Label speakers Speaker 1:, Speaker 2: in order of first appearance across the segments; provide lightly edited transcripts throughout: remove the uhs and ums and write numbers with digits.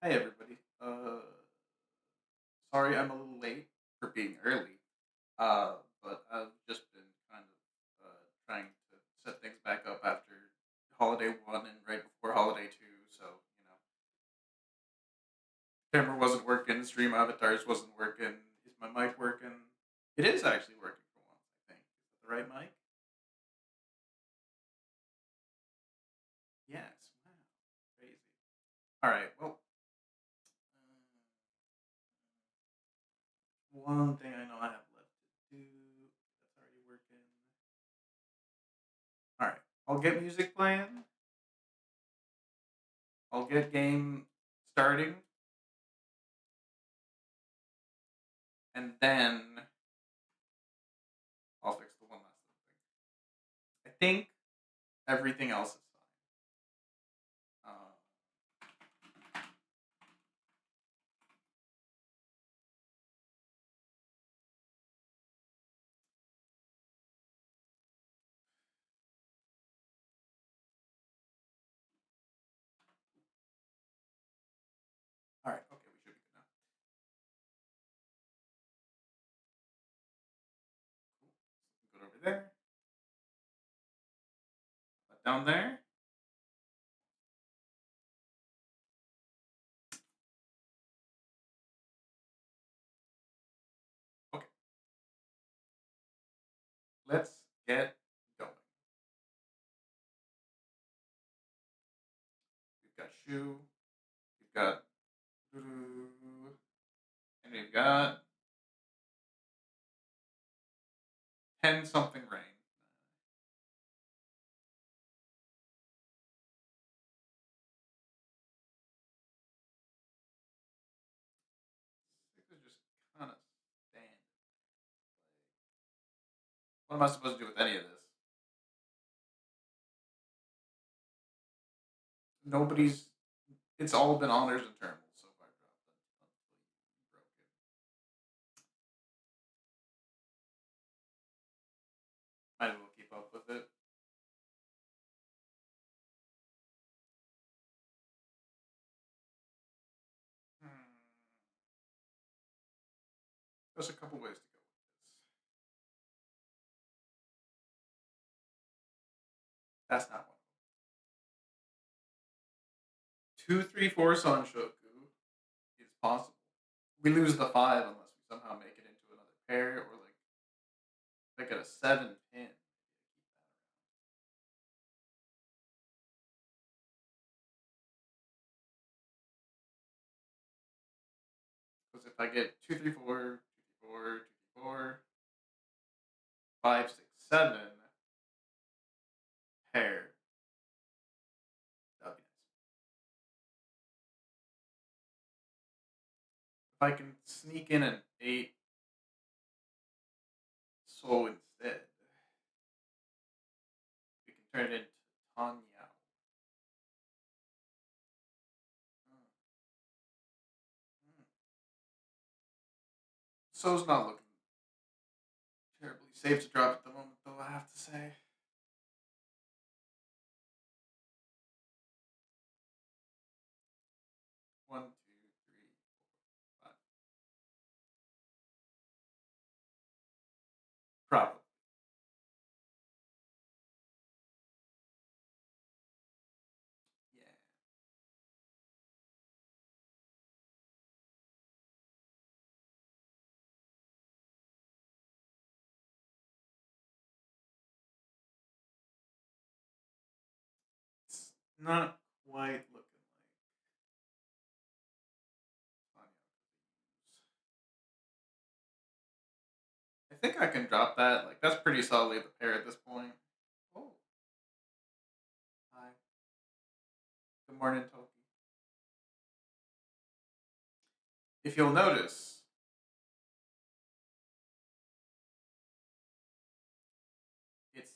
Speaker 1: Hi everybody. Sorry I'm a little late for being early. But I've just been kind of trying to set things back up after holiday one and right before holiday two. So camera wasn't working, stream avatars wasn't working. Is my mic working? It is actually working for once. I think is that the right mic? Yes. Wow. Crazy. All right. Well, one thing I know I have left to do. That's already working. All right. I'll get music playing. I'll get game starting, and then I'll fix the one last little thing. I think everything else is fine. All right, okay, we should be good now. Cool. Go over there, put down there. Okay, let's get going. We've got shoe, we've got and we've got 10 something rain. Six is just kind of standing. What am I supposed to do with any of this? Nobody's. It's all been honors and terminals so far. Dropped until you broke it. Might as well keep up with it. Hmm. There's a couple ways to go with this. That's not one. 2, 3, 4 Sunshoku is possible. We lose the five unless we somehow make it into another pair, or like if I get a 7 pin. Because if I get 2, 3, 4, 2, 3, 4, 2, 3, 4, 5, 6, 7 pair, that'd be nice. If I can sneak in an 8 soul instead, we can turn it into Tanya. Hmm. So's not looking terribly safe to drop at the moment, though, I have to say. One, two, three, four, five. Probably. Yeah. It's not quite looking like Tanya could use. I think I can drop that. Like that's pretty solidly the pair at this point. Oh, hi. Good morning, Toki. If you'll notice, it's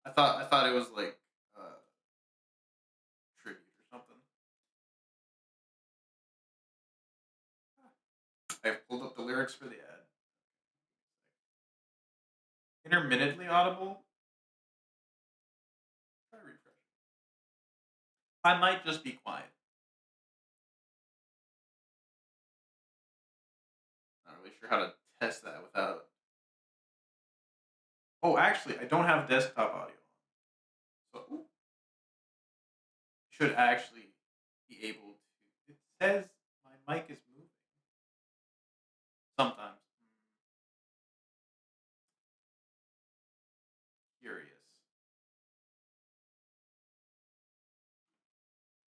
Speaker 1: the I thought it was like tribute or something. I've pulled up the lyrics for the ad. Intermittently audible. Try refreshing. I might just be quiet. Not really sure how to test that without. Oh, actually, I don't have desktop audio, so should actually be able to. It says my mic is moving sometimes. Curious.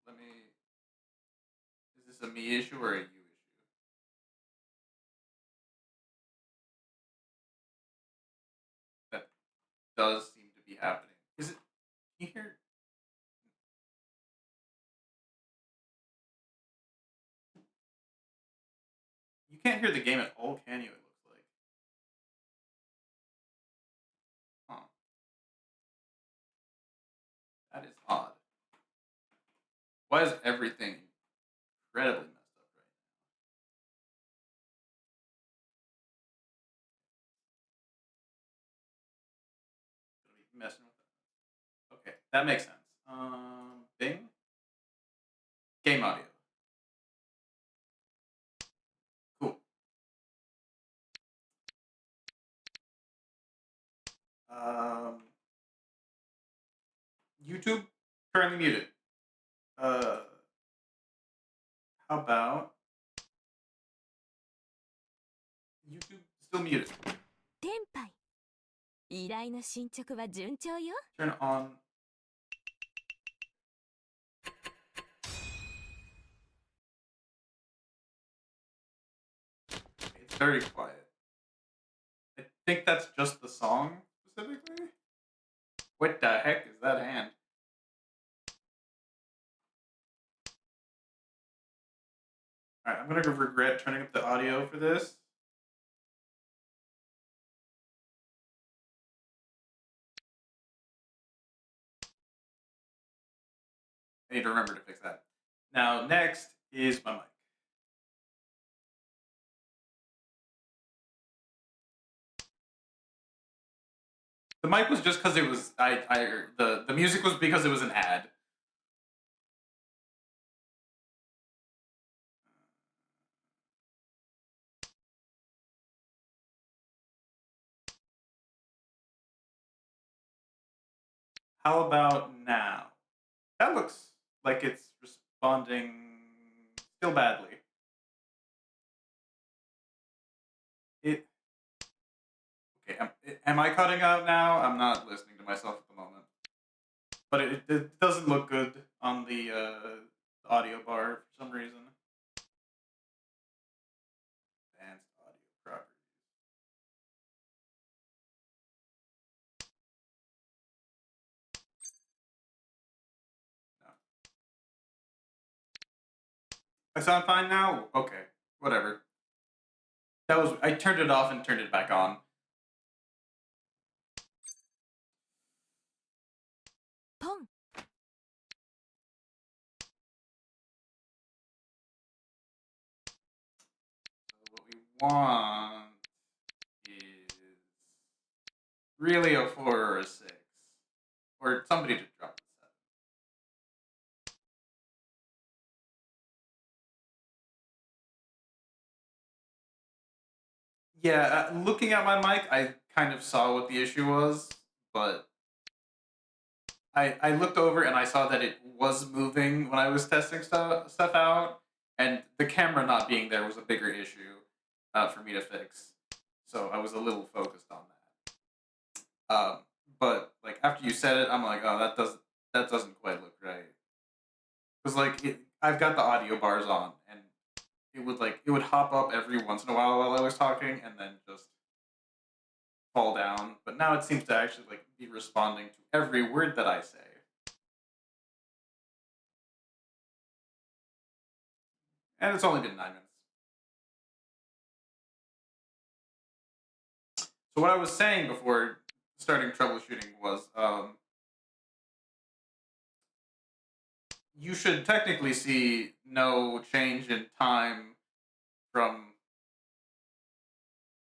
Speaker 1: Let me. Is this a me issue or a you issue? That does seem to be happening. Is it? Can you hear? You can't hear the game at all, can you? It looks like. Huh. That is odd. Why is everything incredibly messed up right now? Gonna be messing with that. Okay, that makes sense. Bing. Game audio. Cool. Um, YouTube currently muted. Uh, how about YouTube still muted?
Speaker 2: テンパイ。依頼の進捗は順調よ。
Speaker 1: Turn on. It's very quiet. I think that's just the song specifically. What the heck is that hand? Alright, I'm gonna regret turning up the audio for this. I need to remember to fix that. Now, next is my mic. The mic was just because it was the music was because it was an ad. How about now? That looks like it's responding still badly. It okay. Am I cutting out now? I'm not listening to myself at the moment, but it doesn't look good on the audio bar for some reason. Advanced audio properties. No. I sound fine now. Okay, whatever. That was I turned it off and turned it back on.
Speaker 2: ポン。
Speaker 1: So what we want is really a 4 or a 6, or somebody to drop the 7. Yeah, looking at my mic, I kind of saw what the issue was, but I looked over and I saw that it was moving when I was testing stuff out, and the camera not being there was a bigger issue for me to fix. So I was a little focused on that. But like after you said it, I'm like, oh, that doesn't quite look right. Because I've got the audio bars on, and it would hop up every once in a while I was talking, and then just fall down. But now it seems to actually like be responding to every word that I say. And it's only been 9 minutes. So what I was saying before starting troubleshooting was you should technically see no change in time from.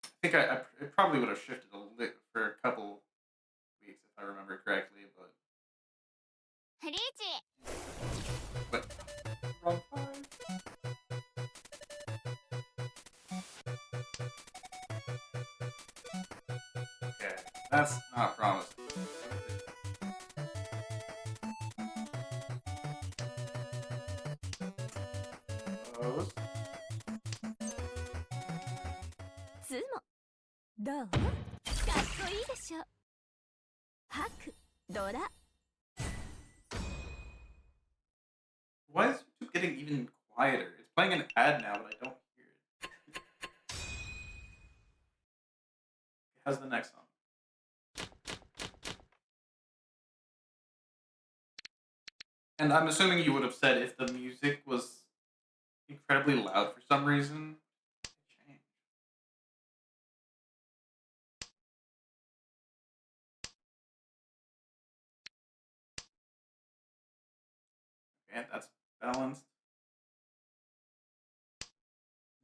Speaker 1: I think it probably would have shifted a lit for a couple weeks if I remember correctly, but
Speaker 2: リーチ。
Speaker 1: Wait, wrong five. Okay, that's not promising. Close.
Speaker 2: つもどうかっこいいでしょ。吐くドラ
Speaker 1: Why is YouTube getting even quieter? It's playing an ad now, but I don't hear it. How's the next song? And I'm assuming you would have said if the music was incredibly loud for some reason. Change. Okay, that's balanced.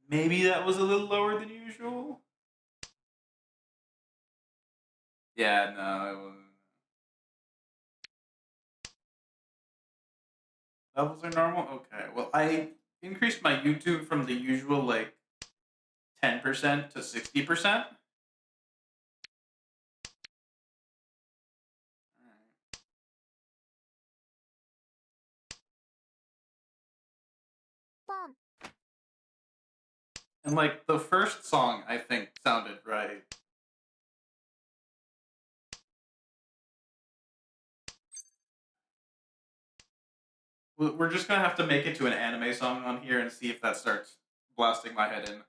Speaker 1: Maybe that was a little lower than usual. Yeah, no, it wasn't. Levels are normal? Okay. Well, I increased my YouTube from the usual, like, 10% to 60%. And, like, the first song, I think, sounded right. We're just gonna have to make it to an anime song on here and see if that starts blasting my head in.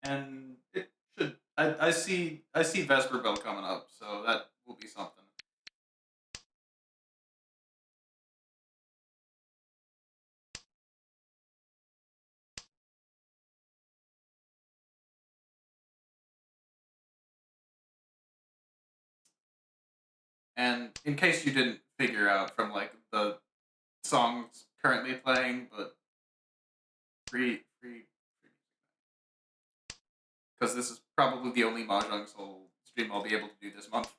Speaker 1: And it should. I see Vesper Bell coming up, so that will be something. And in case you didn't figure out from like the songs currently playing, but free, because this is probably the only Mahjong Soul stream I'll be able to do this month.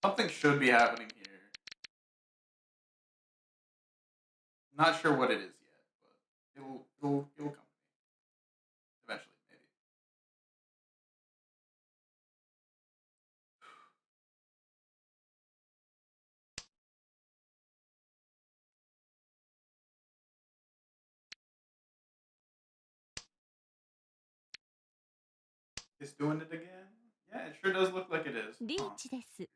Speaker 1: Something should be happening here. Not sure what it is yet, but it'll come to me eventually, maybe. It's doing it again. Yeah, it sure does look like it is.
Speaker 2: リー
Speaker 1: Huh.
Speaker 2: チです。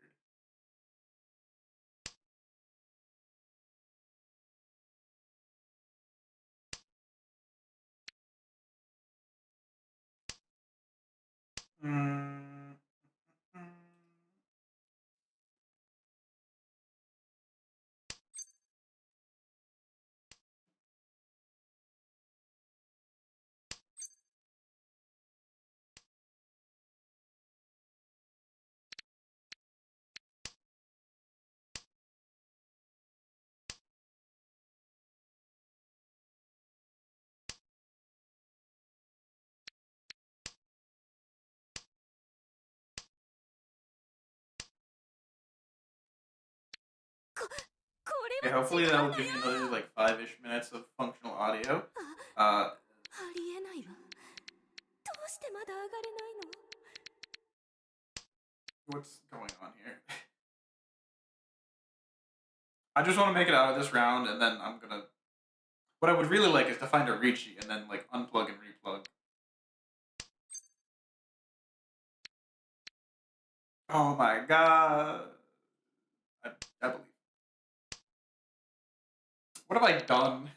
Speaker 1: Mm, mm. Okay, hopefully that will give me another like 5-ish minutes of functional audio.
Speaker 2: ありえないわ。どうしてまだ上がれないの
Speaker 1: What's going on here? I just want to make it out of this round, and then I'm gonna. What I would really like is to find a Ricci and then like unplug and replug. Oh my god! I believe. What have I done?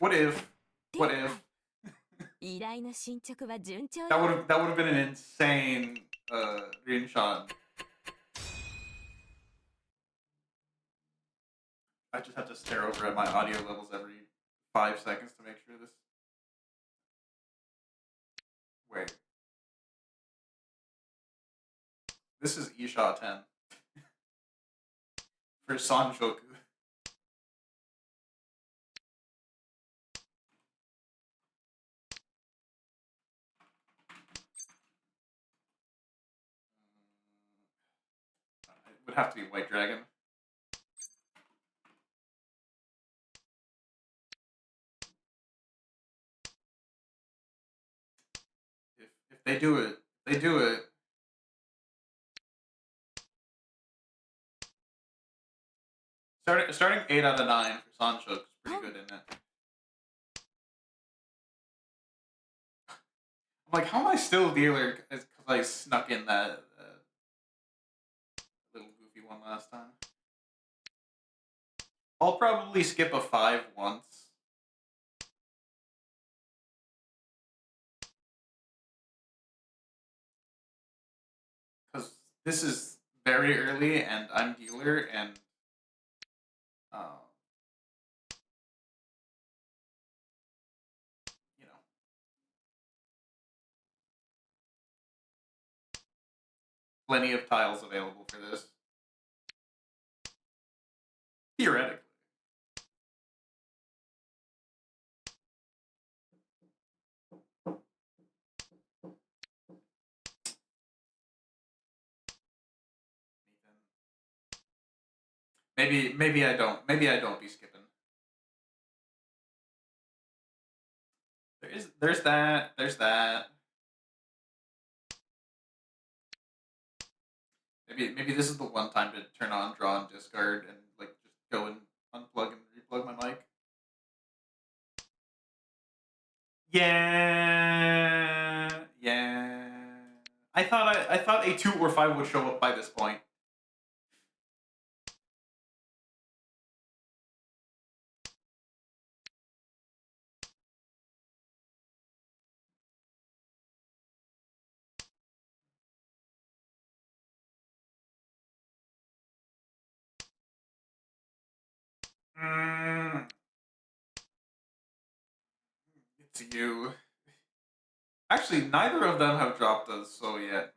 Speaker 1: What if? What if?
Speaker 2: 依頼の進捗は順調よ
Speaker 1: That would have been an insane Rinshan. I just have to stare over at my audio levels every 5 seconds to make sure this. Wait. This is Isha 10 for Sanjoku. It would have to be White Dragon. If they do it, they do it. Starting 8 out of 9 for Sancho is pretty good, isn't it? I'm like, how am I still dealer? Because I snuck in that little goofy one last time. I'll probably skip a 5 once. Because this is very early and I'm dealer and you know, plenty of tiles available for this. Theoretically. Maybe I don't. Maybe I don't be skipping. There's that. There's that. Maybe this is the one time to turn on draw and discard and like just go and unplug and replug my mic. Yeah. I thought a 2 or 5 would show up by this point. It's you. Actually, neither of them have dropped us, so yet.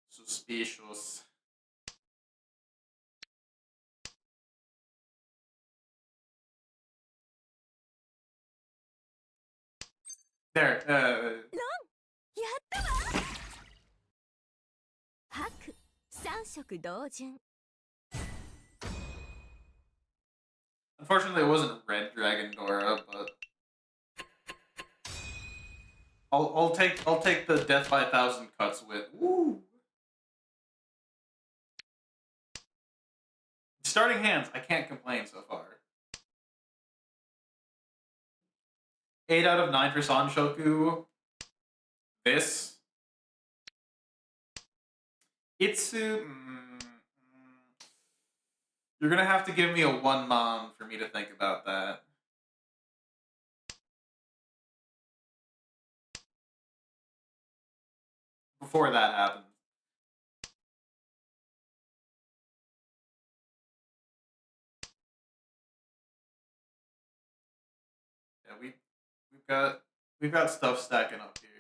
Speaker 1: Suspicious. There.
Speaker 2: やったわ白三色同順
Speaker 1: Unfortunately, it wasn't Red Dragon Dora, but I'll take the Death by 1,000 cuts with. Woo! Starting hands, I can't complain so far. 8 out of 9 for Sanshoku. This. Itsu. You're gonna have to give me a 1 mon for me to think about that. Before that happens. Yeah, we've got stuff stacking up here.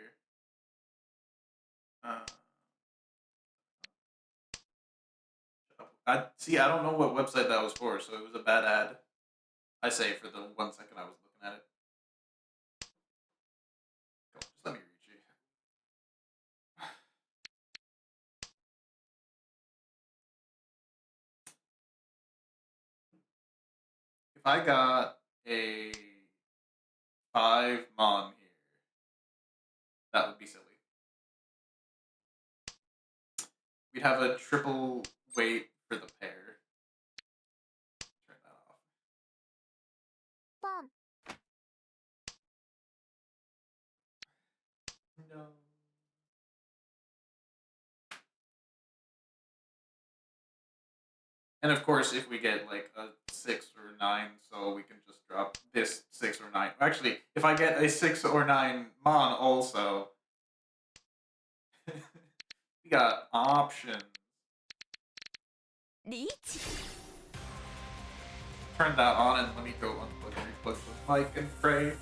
Speaker 1: I don't know what website that was for, so it was a bad ad. I say for the 1 second I was looking at it. Come on, just let me reach you. If I got a 5 mon here, that would be silly. We'd have a triple weight for the pair. Turn that off.
Speaker 2: Bomb.
Speaker 1: No. And of course, if we get like a 6 or 9, so we can just drop this 6 or 9. Actually, if I get a 6 or 9 mon also, we got options.
Speaker 2: リーチ
Speaker 1: turn that on and let me go unplug and replug the mic and pray.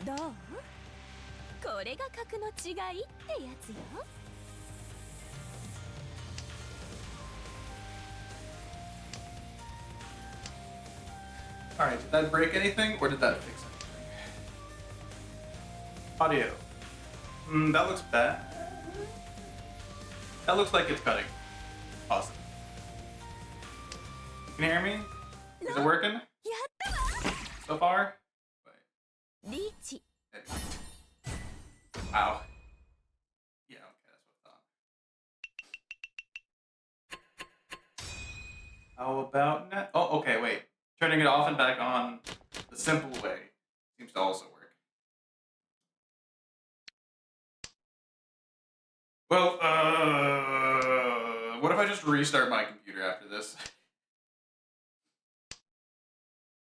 Speaker 2: どう？これが格の違いってやつよ。
Speaker 1: Alright, did that break anything or did that fix anything? Audio. That looks bad. That looks like it's cutting. Awesome. You can hear me? Is it working?
Speaker 2: やったわ。
Speaker 1: So far? Wait.
Speaker 2: リーチ。
Speaker 1: Wow. Yeah, okay, that's what I thought. How about now? Oh, okay, wait. Turning it off and back on the simple way seems to also work. Well, what if I just restart my computer after this?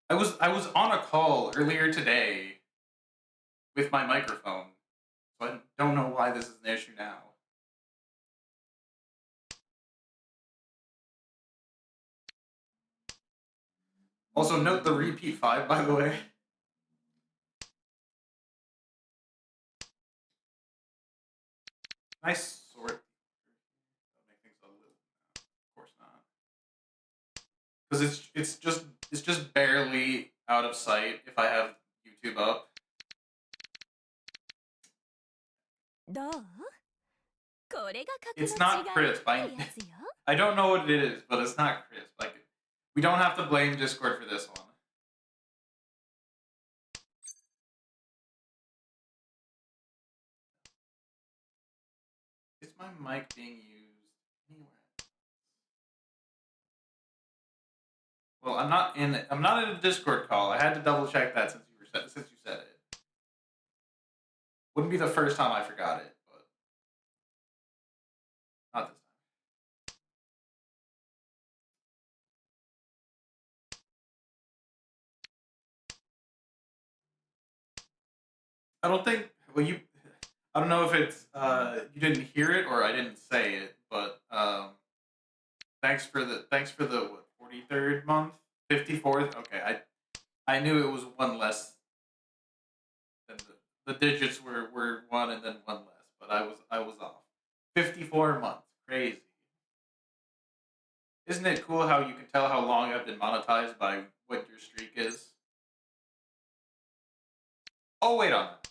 Speaker 1: I was on a call earlier today with my microphone, so I don't know why this is an issue now. Also, note the repeat 5, by the way. Nice sort. That'll make things a little. No, of course not. Because it's just barely out of sight if I have YouTube up.
Speaker 2: どう？これが格の
Speaker 1: It's not
Speaker 2: 違い
Speaker 1: crisp.
Speaker 2: ってやつよ。
Speaker 1: I don't know what it is, but it's not crisp. Like, we don't have to blame Discord for this one. Is my mic being used anywhere? Well, I'm not in a Discord call. I had to double check that since you said it. Wouldn't be the first time I forgot it, but not this time. I don't think. Well, I don't know if it's you didn't hear it or I didn't say it, but thanks for the what, 43rd month, 54th. Okay, I knew it was one less than the digits were one and then one less, but I was off. 54 months, crazy. Isn't it cool how you can tell how long I've been monetized by what your streak is? Oh, wait on that.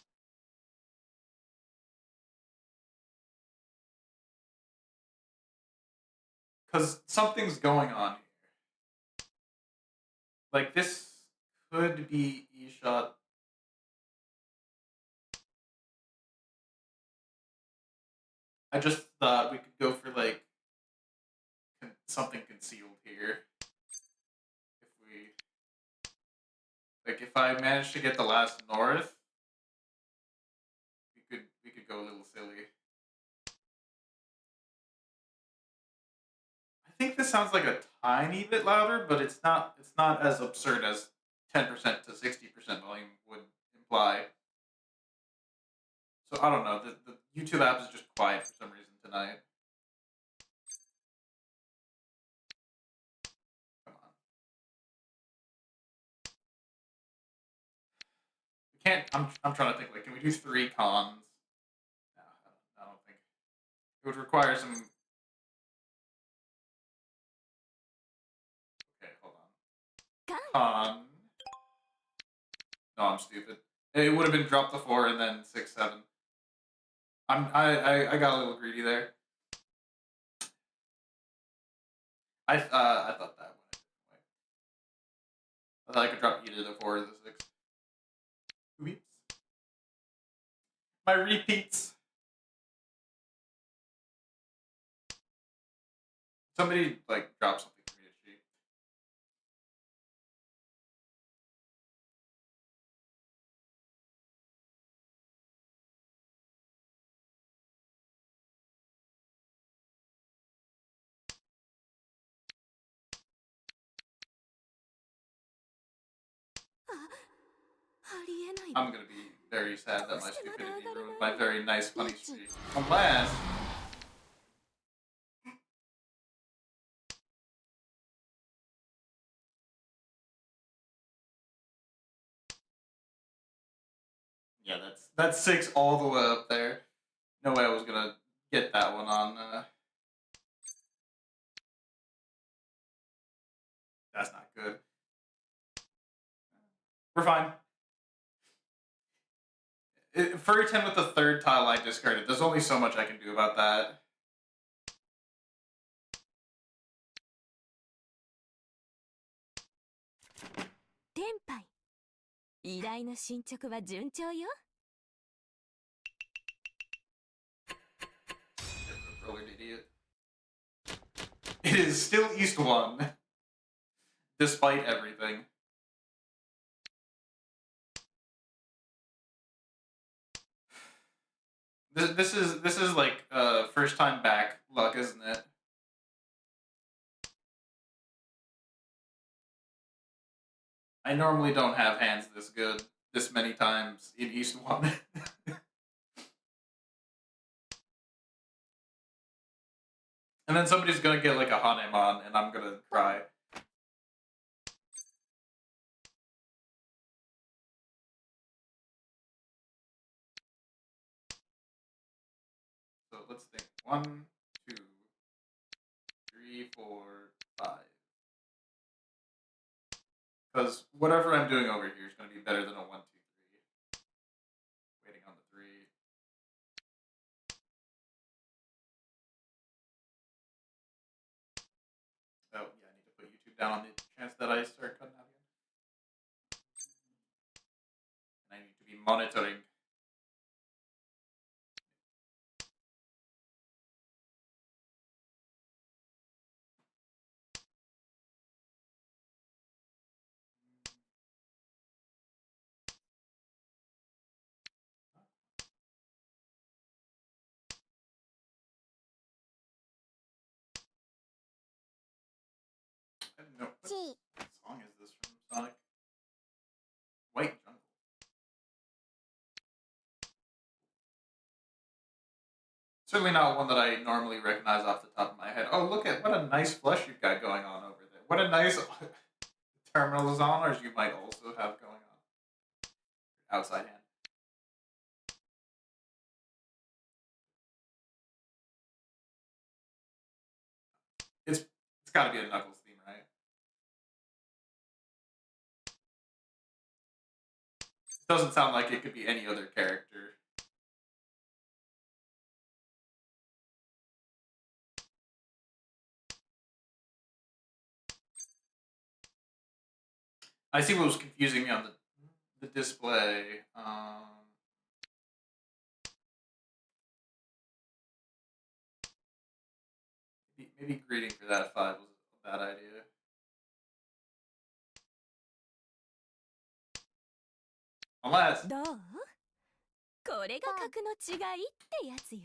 Speaker 1: Because something's going on here. Like, this could be eShot. I just thought we could go for, like, something concealed here. If we... Like, if I manage to get the last north, we could go a little silly. I think this sounds like a tiny bit louder, but it's not as absurd as 10% to 60% volume would imply. So I don't know. The YouTube app is just quiet for some reason tonight. Come on. can't. I'm trying to think. Like, can we do 3 cons? No, I don't think it would require some. Okay, hold on. Con. No, I'm stupid. It would have been drop the 4 and then 6, 7. I got a little greedy there. I thought that went a different way. I thought I could drop either the 4 or the 6. Oops. My repeats. Somebody like drop something for me to cheat. I'm gonna be very sad that my stupidity ruined my very nice funny streak. Unless yeah, that's 6 all the way up there. No way I was gonna get that one on. That's not good. We're fine. Furry 10 with the 3rd tile I discarded. There's only so much I can do about that.
Speaker 2: Tenpai. 依頼の進捗は順調よ。
Speaker 1: You're an idiot. It is still East 1, despite everything. This is like first time back luck, isn't it? I normally don't have hands this good this many times in East 1. And then somebody's gonna get like a Hanemon and I'm gonna cry. So let's think. 1, 2, 3, 4, 5. Because whatever I'm doing over here is going to be better than a 1, 2, 3. Waiting on the 3. Oh, yeah, I need to put YouTube down on the chance that I start cutting out again. And I need to be monitoring. I don't know. What song is this from Sonic? White Jungle. Certainly not one that I normally recognize off the top of my head. Oh, look at what a nice flush you've got going on over there. What a nice terminals honors you might also have going on. Outside hand. It's got to be a Knuckles theme, right? It doesn't sound like it could be any other character. I see what was confusing me on the display. Maybe greeting for that 5 was a bad idea. Unless
Speaker 2: どう？これが格の違いってやつよ。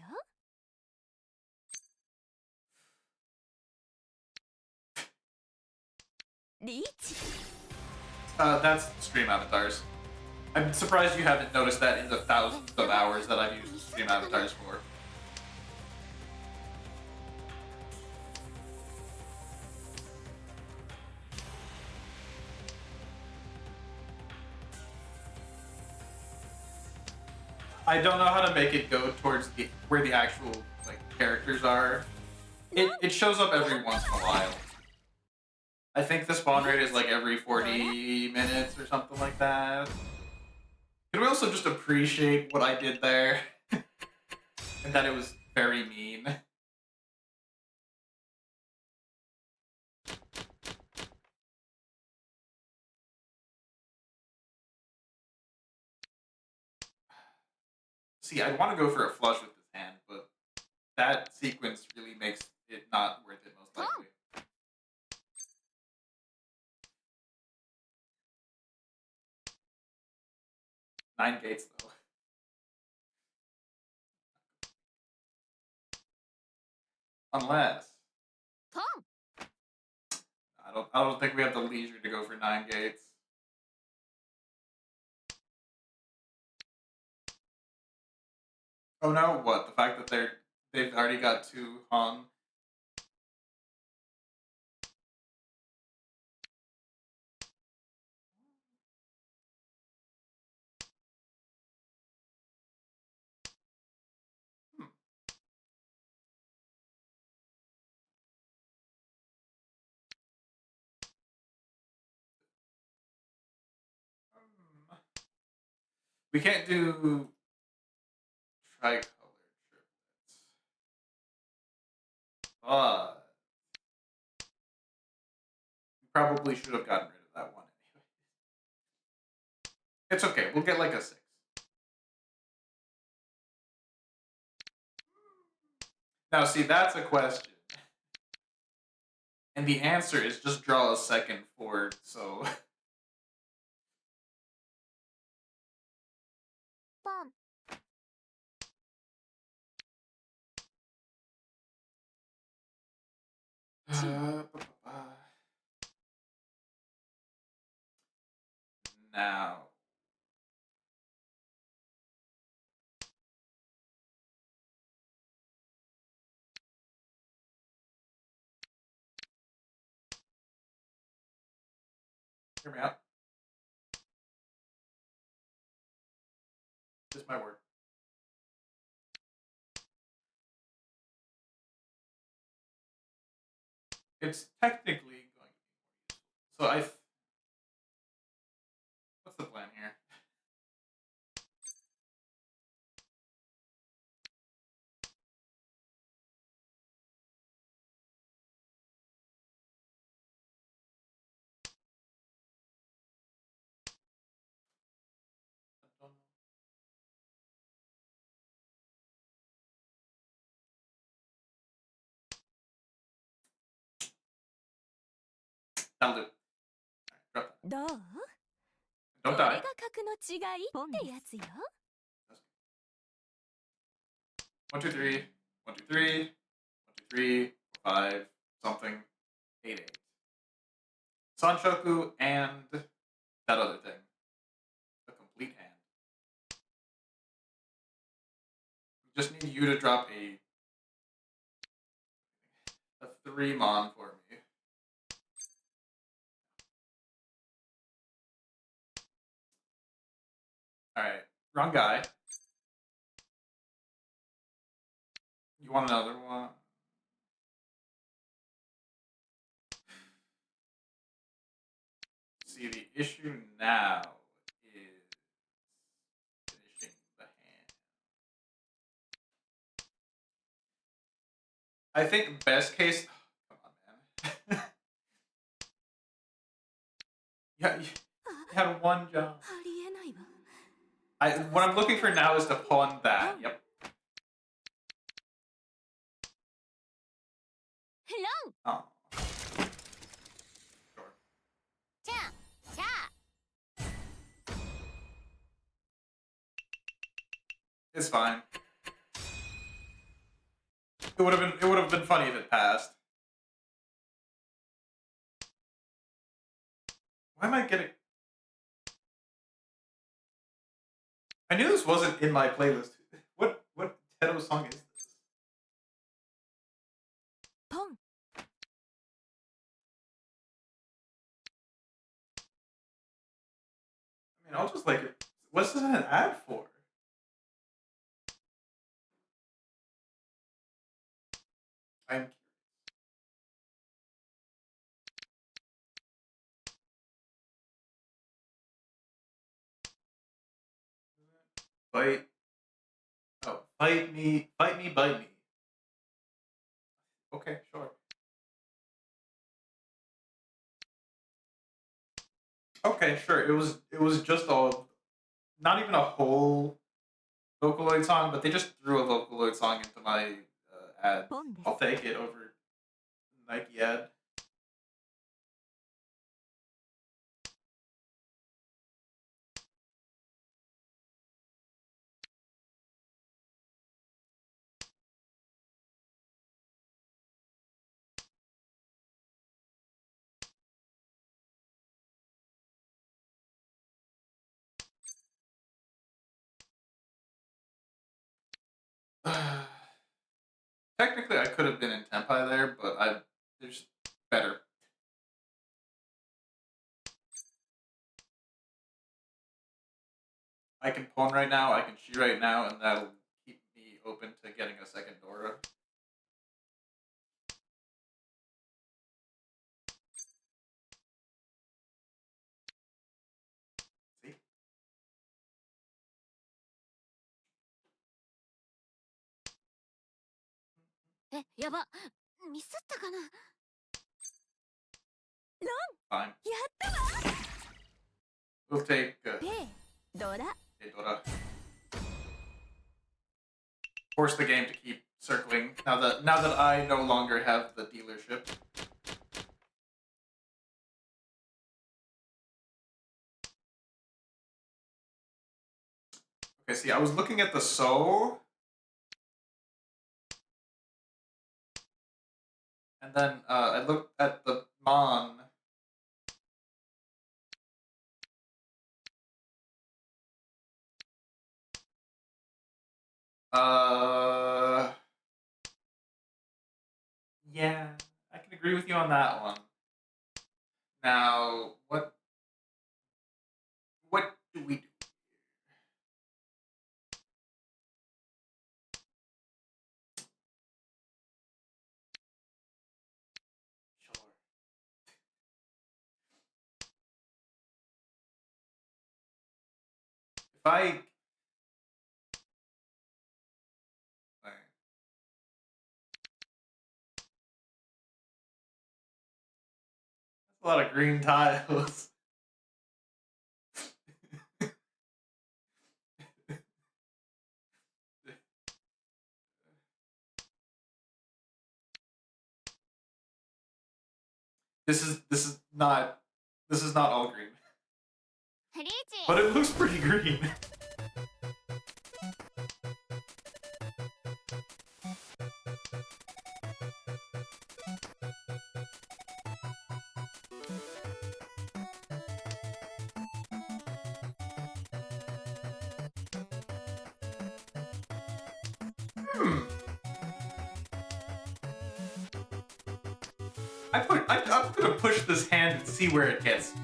Speaker 2: リーチ。
Speaker 1: That's stream avatars. I'm surprised you haven't noticed that in the thousands of hours that I've used stream avatars for. I don't know how to make it go towards where the actual like characters are. It shows up every once in a while. I think the spawn rate is like every 40 minutes or something like that. Can we also just appreciate what I did there? And that it was very mean. See, I'd want to go for a flush with this hand, but that sequence really makes it not worth it, most likely. 9 gates, though. Unless... I don't think we have the leisure to go for 9 gates. Oh no, what? The fact that they've already got 2 hung. Hmm. We can't do tricolor triplets. But we probably should have gotten rid of that one anyway. It's okay. We'll get like a 6. Now, see, that's a question. And the answer is just draw a second forward, so... Now... Hear me out. This might work. It's technically going to be more useful. So what's the plan here? That'll do. Alright, drop that.
Speaker 2: どう
Speaker 1: Don't
Speaker 2: これ
Speaker 1: die.
Speaker 2: が格の違いってやつよ
Speaker 1: 1, 2, 3. 1, 2, 3. 1, 2, 3. 5. Something. 8, 8. Sanshoku and that other thing. A complete hand. We just need you to drop a 3 mon for me. Alright. Wrong guy. You want another one? See, the issue now is finishing the hand. I think best case... Come on, man. Yeah, you had one job.
Speaker 2: ありえないわ
Speaker 1: What I'm looking for now is to pawn that. Yep.
Speaker 2: ラン
Speaker 1: Oh. Sure.
Speaker 2: チャーチャー
Speaker 1: It's fine. It would have been funny if it passed. Why am I getting... I knew this wasn't in my playlist. What Teto song is this?
Speaker 2: ポン
Speaker 1: I mean, I'll just like it. What's this an ad for? I'm bite. Oh, bite me, bite me. Okay, sure. Okay, sure. It was just a not even a whole Vocaloid song, but they just threw a Vocaloid song into my ad.
Speaker 2: ポンです
Speaker 1: I'll take it over Nike ad. Technically, I could have been in Tenpai there, but there's better. I can pawn right now, I can Shi right now, and that'll keep me open to getting a second Dora. See?
Speaker 2: え、やば。ミスったかな。
Speaker 1: Fine.
Speaker 2: やったわ。
Speaker 1: We'll take
Speaker 2: ペドラ
Speaker 1: Dora. Force the game to keep circling now that I no longer have the dealership. Okay, see, I was looking at the So, and then I looked at the Mon. Yeah, I can agree with you on that one. Now, what do we do? Sure. If I that's a lot of green tiles. This is not all green,
Speaker 2: リーチ
Speaker 1: but it looks pretty green. I'm gonna push this hand and see where it gets me.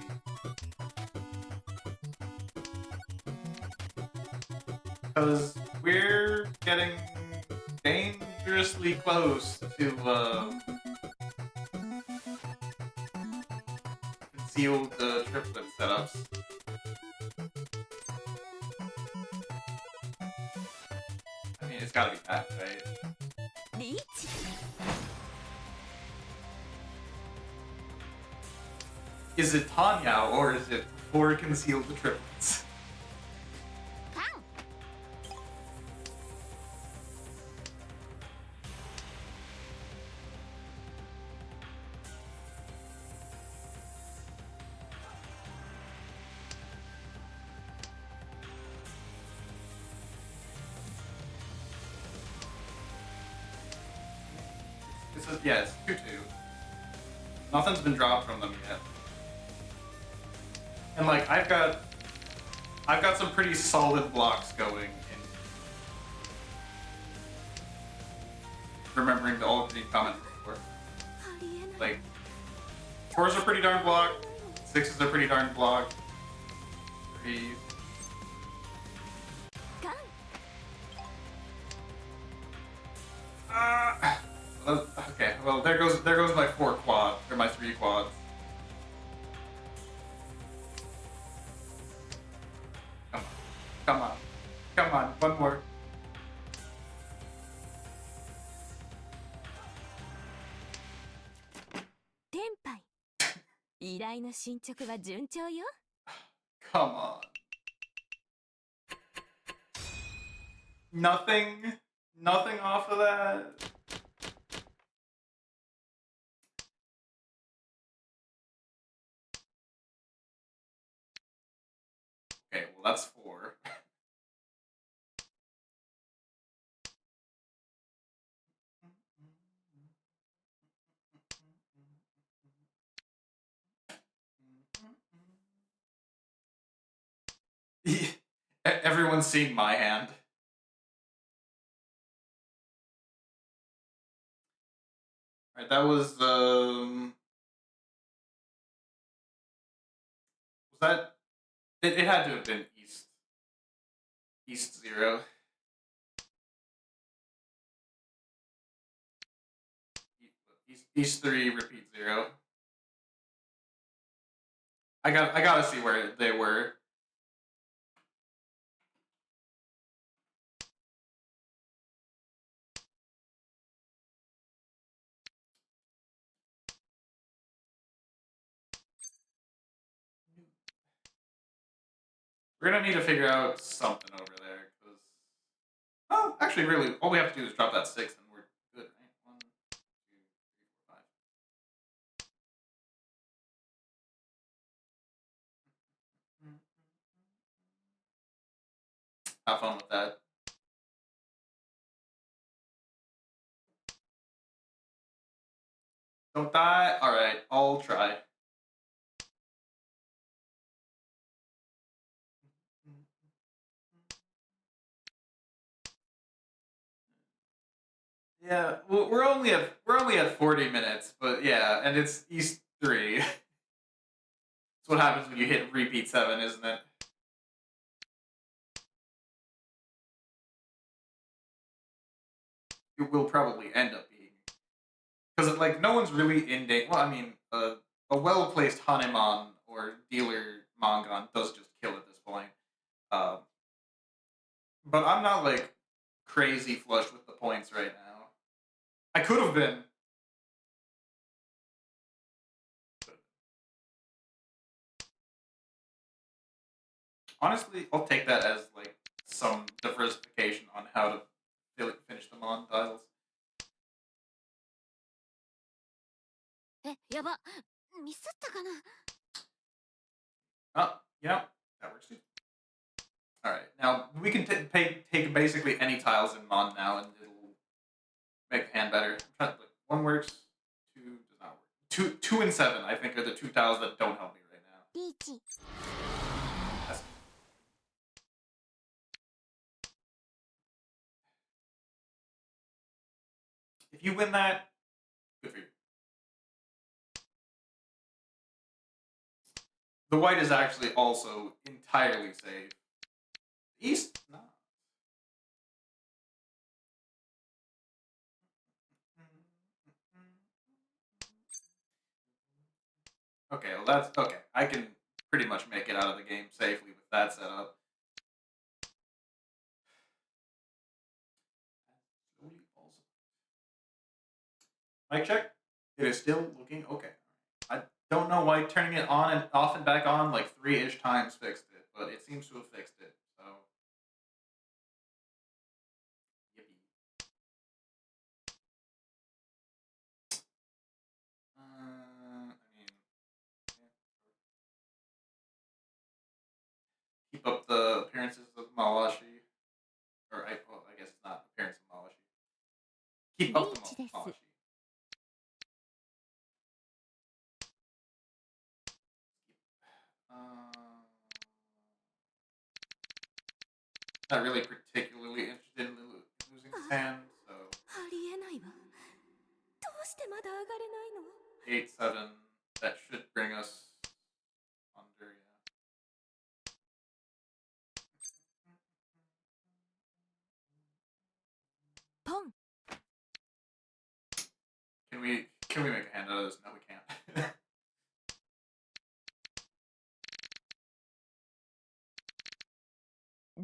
Speaker 1: Because we're getting dangerously close to concealed triplet setups. I mean, it's gotta be that, right?
Speaker 2: リーチ
Speaker 1: Is it Tanya or is it four concealed triplets?
Speaker 2: パン
Speaker 1: Yeah, it's 2-2. Nothing's been dropped from them yet. And like I've got some pretty solid blocks going in remembering the all green comment before.
Speaker 2: ありえない
Speaker 1: Like 4's a pretty darn block, 6 is a pretty darn block, 3.
Speaker 2: ガン
Speaker 1: Ah, Okay, well there goes my 4 quad or my 3 quads. Come on, come on, come on, one more.
Speaker 2: テンパイ。依頼の進捗は順調よ。
Speaker 1: Come on. Nothing off of that. Okay, well that's 4. Everyone's seeing my hand. Alright, that was that it had to have been East 0. East 3, repeat 0. I gotta see where they were. We're gonna need to figure out something over there, because... Oh, actually, really, all we have to do is drop that 6 and we're good, right? 1, 2, 3, 4, 5. Have fun with that. Don't die? Alright, I'll try. Yeah, well, we're only at 40 minutes, but yeah, and it's East 3. That's what happens when you hit repeat 7, isn't it? It will probably end up being, because like no one's really in danger. Well, I mean, a well-placed Hanemon or dealer Mangon does just kill at this point. Um, but I'm not like crazy flush with the points right now. I could have been. Honestly, I'll take that as like some diversification on how to finish the Mon titles.
Speaker 2: え、やば。ミスったかな。
Speaker 1: Oh, yeah, that works too. All right, now we can take basically any tiles in Mon now, and it'll make the hand better. I'm trying to, like, 1 works, 2 does not work. 2 and 7, I think, are the 2 tiles that don't help me right now.
Speaker 2: リーチ。
Speaker 1: That's... If you win that, good for you. The white is actually also entirely safe. East, no. Okay, well that's okay. I can pretty much make it out of the game safely with that setup. Mic check. It is still looking okay. I don't know why turning it on and off and back on like 3-ish times fixed it, but it seems to have fixed it. So, yippee. I mean, yeah. Keep up the appearances of Malashi, or I guess it's not appearance of Malashi. Keep up the Malashi. Not really particularly interested in losing his hand, so
Speaker 2: ありえないわ。どうしてまだ上がれないの。
Speaker 1: 8-7. That should bring us under. Yeah.
Speaker 2: ポン。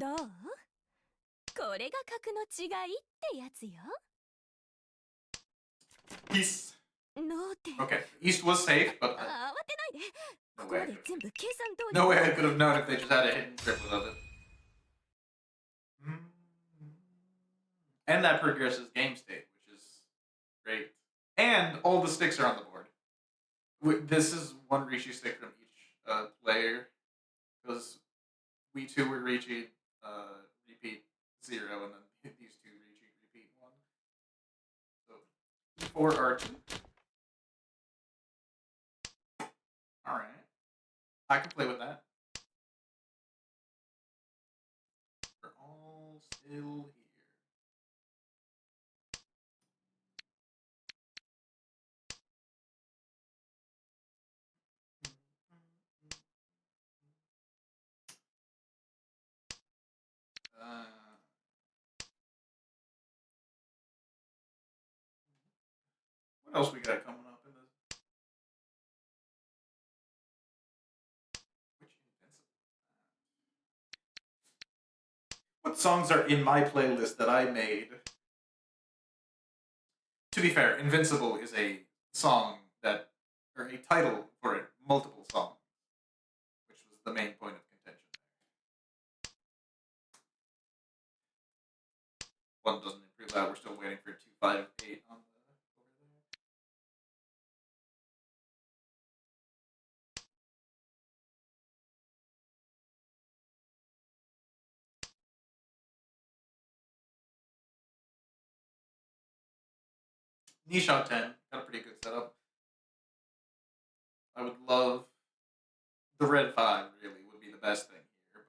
Speaker 2: どう？これが格の違いってやつよ。
Speaker 1: East.
Speaker 2: 脳天。
Speaker 1: Okay, East was safe, but
Speaker 2: 慌てないで。
Speaker 1: no
Speaker 2: ここま
Speaker 1: way.
Speaker 2: で全部計算通り。
Speaker 1: No way I could have known if they just had a hidden triplet of it. And that progresses game state, which is great. And all the sticks are on the board. This is one Rishi stick from each player, because we two were Rishi repeat 0, and then these two Rishi repeat 1. So 4 R2. Alright. I can play with that. We're all still here. What else we got coming up in this? Which Invincible? What songs are in my playlist that I made? To be fair, Invincible is a song that, or a title for a multiple songs, which was the main point of contention there. One doesn't improve that. We're still waiting for 258 on the over there. Nishan 10 got a pretty good setup. I would love the red 5. Really would be the best thing here,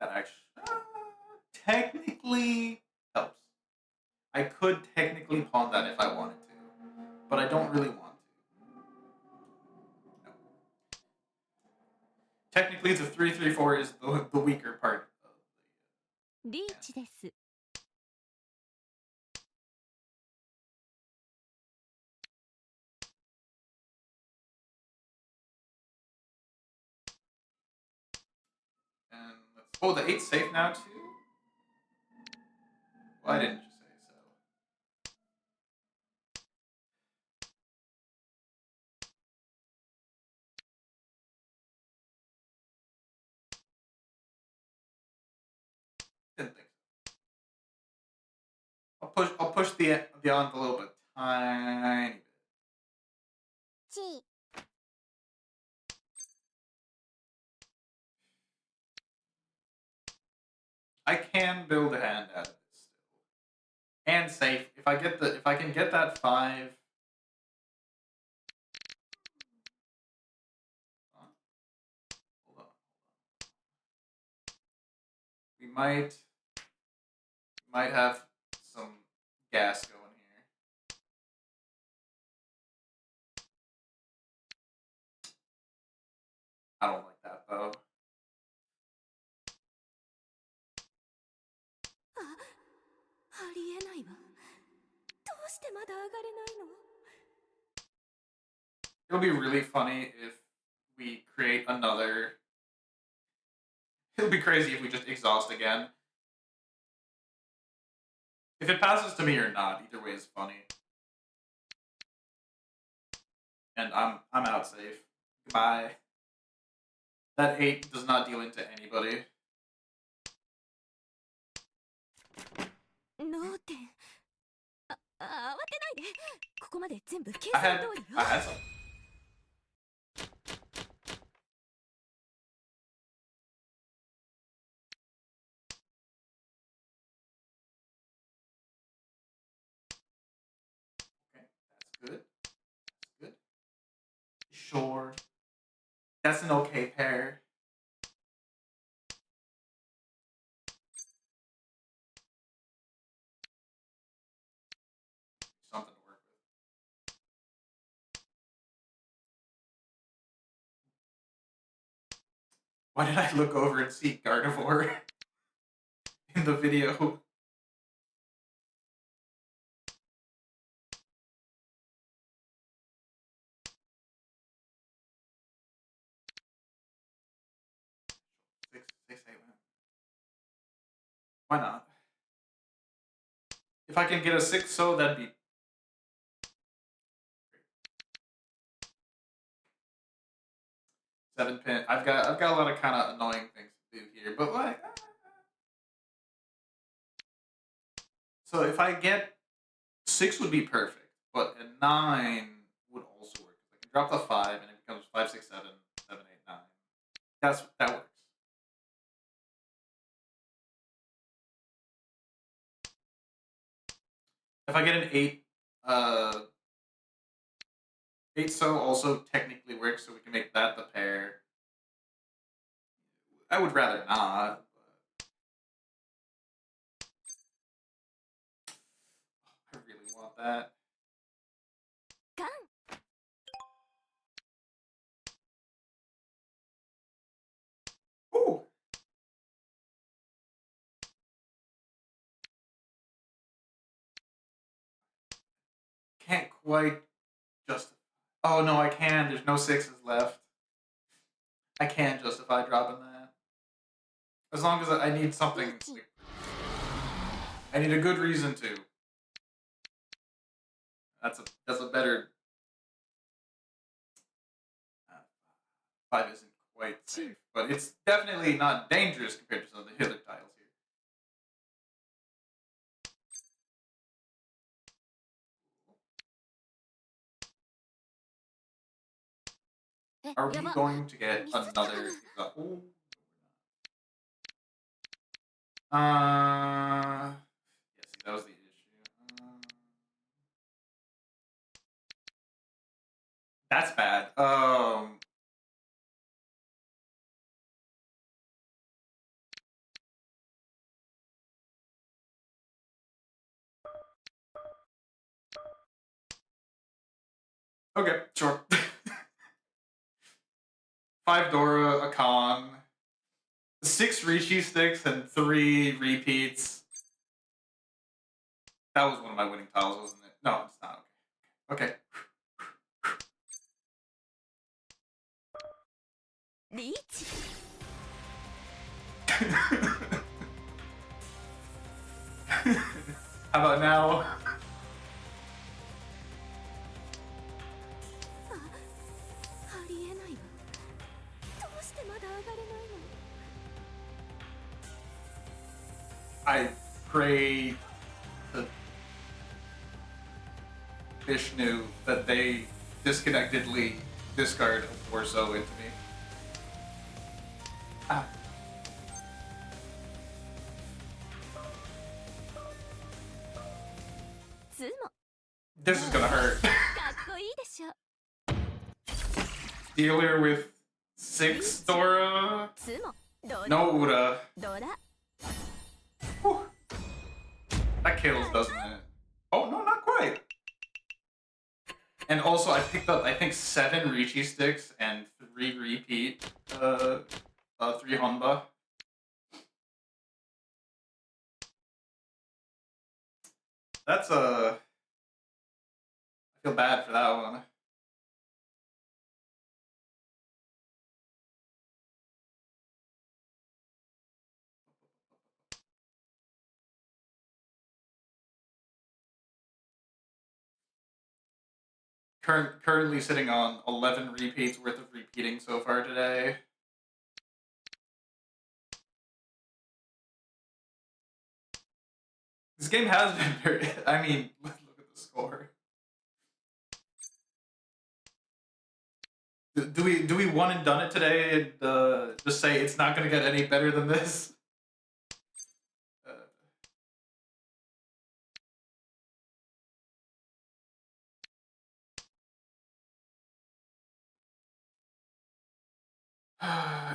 Speaker 1: but that actually technically helps. I could technically pawn that if I wanted to, but I don't really want to. No. Technically, the 3-3-4 is the weaker part of the.
Speaker 2: リーチです。
Speaker 1: And let's. Oh, the 8's safe now too. Why didn't you say so? Didn't think so. I'll push the envelope a tiny bit.
Speaker 2: チ
Speaker 1: I can build a hand out of this still, and safe if I can get that 5. Hold on. We might have some gas going here. I don't like that though.
Speaker 2: ありえないわ。どうしてまだ上がれないの？
Speaker 1: It'll be really funny if we create another. It'll be crazy if we just exhaust again. If it passes to me or not, either way is funny. And I'm out safe. Goodbye. That 8 does not deal into anybody.
Speaker 2: 脳天。慌てないで。ここまで全部計
Speaker 1: I
Speaker 2: 算
Speaker 1: had
Speaker 2: 通りよ。
Speaker 1: I had some. Okay, that's good. That's good. Sure. That's an okay pair. Something to work with. Why did I look over and see Gardevoir in the video? 6, 8. Why not? If I can get a 6 so, that'd be 7 pin. I've got a lot of kind of annoying things to do here, but like, so if I get 6 would be perfect, but a 9 would also work. I can drop the 5 and it becomes 5, 6, 7, 7, 8, 9. That works. If I get an 8, 8 so also technically works, so we can make that the pair. I would rather not. But I really want that. Ooh. Can't quite justify. Oh no, I can. There's no 6s left. I can justify dropping that. As long as I need something. I need a good reason to. That's a better. 5 isn't quite safe, but it's definitely not dangerous compared to some of the other tiles here. Are we going to get another? Ooh. Yeah, see, that was the issue. That's bad. Okay, sure. 5 Dora, a con, 6 Rishi sticks, and 3 repeats. That was one of my winning tiles, wasn't it? No, it's not. Okay.
Speaker 2: Reach.
Speaker 1: How about now?
Speaker 2: ありえないわ。どうしてまだ上がれないの？
Speaker 1: I pray to Vishnu that they disconnectedly discard a torso into me. Ah. This is gonna hurt.
Speaker 2: かっこいいでしょ。
Speaker 1: Dealer with 6 Dora.
Speaker 2: つも。ドラ。
Speaker 1: No Ura.
Speaker 2: ドラ。
Speaker 1: Whew. That kills, doesn't it? Oh, no, not quite. And also, I picked up, I think, 7 Rishi sticks and 3 repeat, 3 Honba. That's I feel bad for that one. Currently sitting on 11 repeats worth of repeating so far today. This game has been very. I mean, look at the score. Do we one and done it today and just say it's not going to get any better than this?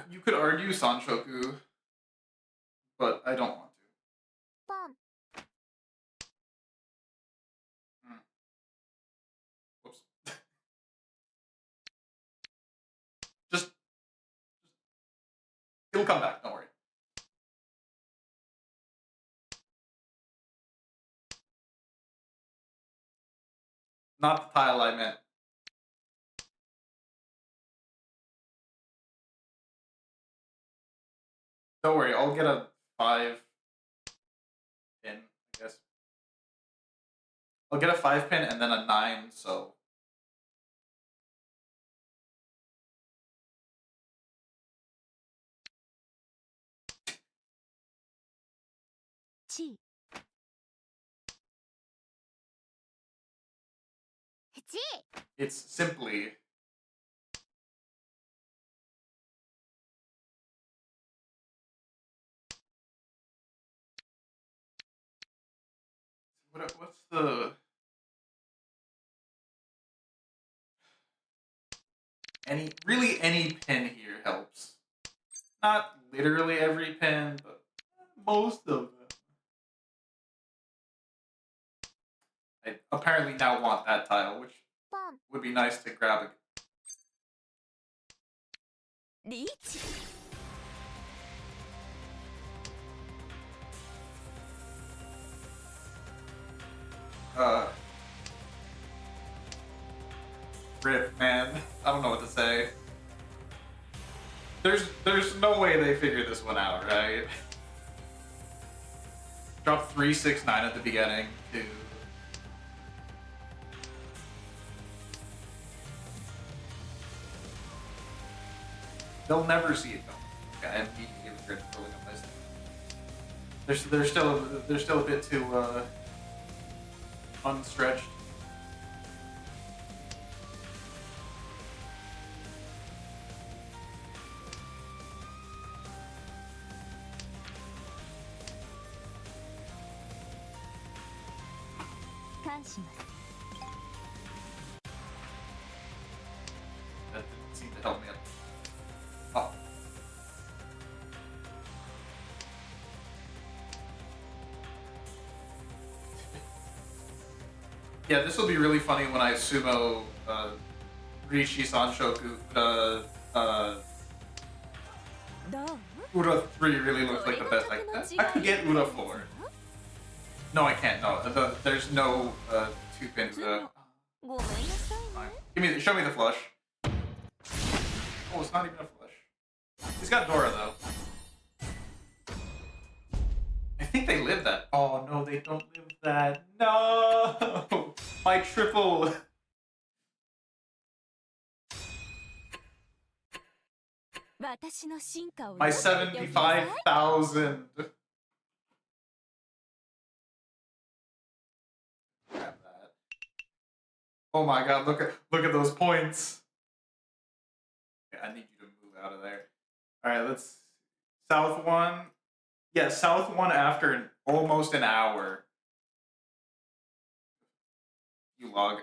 Speaker 1: You could argue Sanshoku, but I don't want to.
Speaker 2: ポン。
Speaker 1: Whoops. Just it'll come back. Don't worry. Not the tile I meant. Don't worry, I'll get a 5 pin, I guess. I'll get a 5 pin and then a 9, so.
Speaker 2: Chi. Chi.
Speaker 1: It's simply. What's the. Really any pin here helps. Not literally every pin, but most of them. I apparently now want that tile, which would be nice to grab.
Speaker 2: Reach.
Speaker 1: Rip, man. I don't know what to say. There's no way they figured this one out, right? Drop 369 at the beginning to. They'll never see it coming. Okay, and he gave a grid filling up my stuff. They're still a bit too unstretched. That didn't seem to help me up. Oh. Yeah, this will be really funny when I sumo Rishi Sanshoku. Ura 3 really looks like the best. I could get Ura 4. No, I can't. No, there's no 2-pin Ura. Show me the flush. Oh, it's not even a flush. He's got Dora though. I think they live that. Oh no, they don't live that. No, my triple. My 75,000. Grab that. Oh my god, look at those points. Okay, I need you to move out of there. Alright, let's South 1. Yeah, South 1 after almost an hour. You log.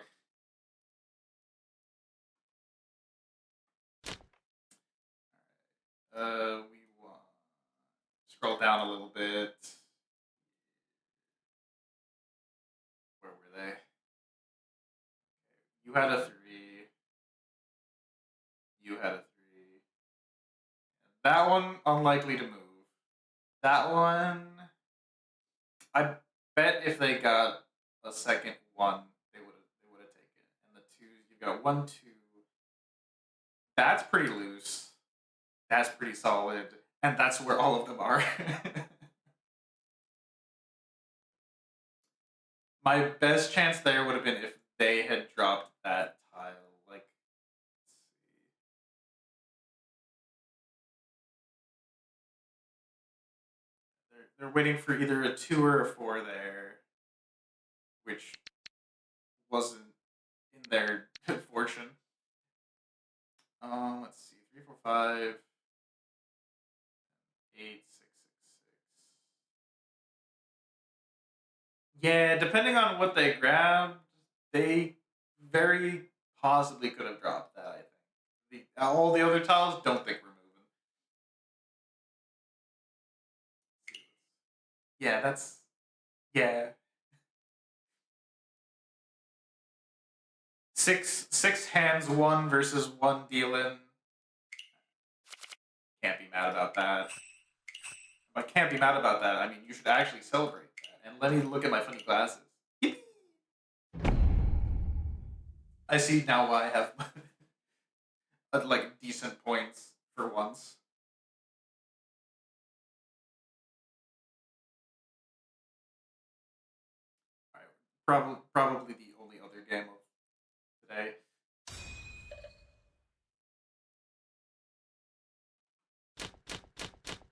Speaker 1: We want scroll down a little bit. Where were they? You had a 3. You had a 3. That one unlikely to move. That one, I bet if they got a second 1, they would have taken. And the 2s, you got 1, 2. That's pretty loose. That's pretty solid. And that's where all of them are. My best chance there would have been if they had dropped that tile. Like, let's see. They're waiting for either a 2 or a 4 there, which wasn't in their fortune. Let's see. 3, 4, 5. 8, 6, 6, 6. Yeah, depending on what they grabbed, they very possibly could have dropped that, I think. All the other tiles, don't think we're moving. Yeah, that's. Yeah. Six hands, 1 versus 1 dealing. Can't be mad about that. If I can't be mad about that, I mean, you should actually celebrate that. And let me look at my funny glasses. I see now why I have like decent points for once. probably the only other game of today.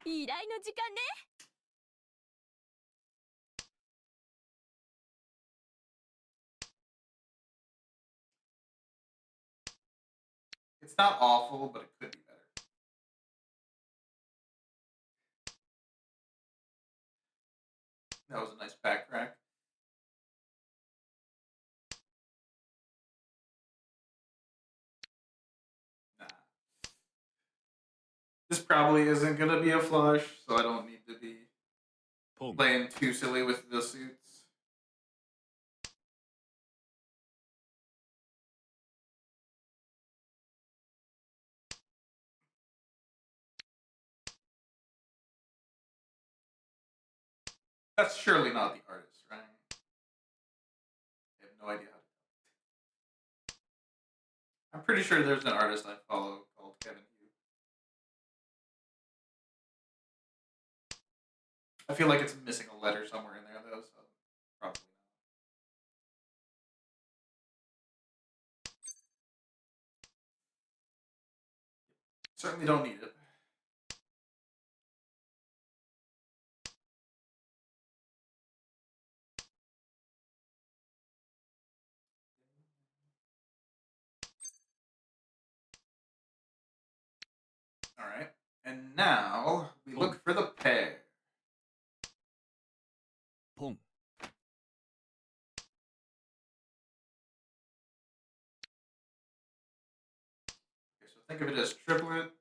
Speaker 2: 依頼の時間ね。
Speaker 1: It's not awful, but it could be better. That was a nice back crack. Nah. This probably isn't gonna be a flush, so I don't need to be
Speaker 3: ポン
Speaker 1: playing too silly with the suits. That's surely not the artist, right? I have no idea how to. I'm pretty sure there's an artist I follow called Kevin Hugh. I feel like it's missing a letter somewhere in there, though, so probably not. Certainly don't need it. All right. And now we look for the pair.
Speaker 3: ポン
Speaker 1: Okay, so think of it as triplet,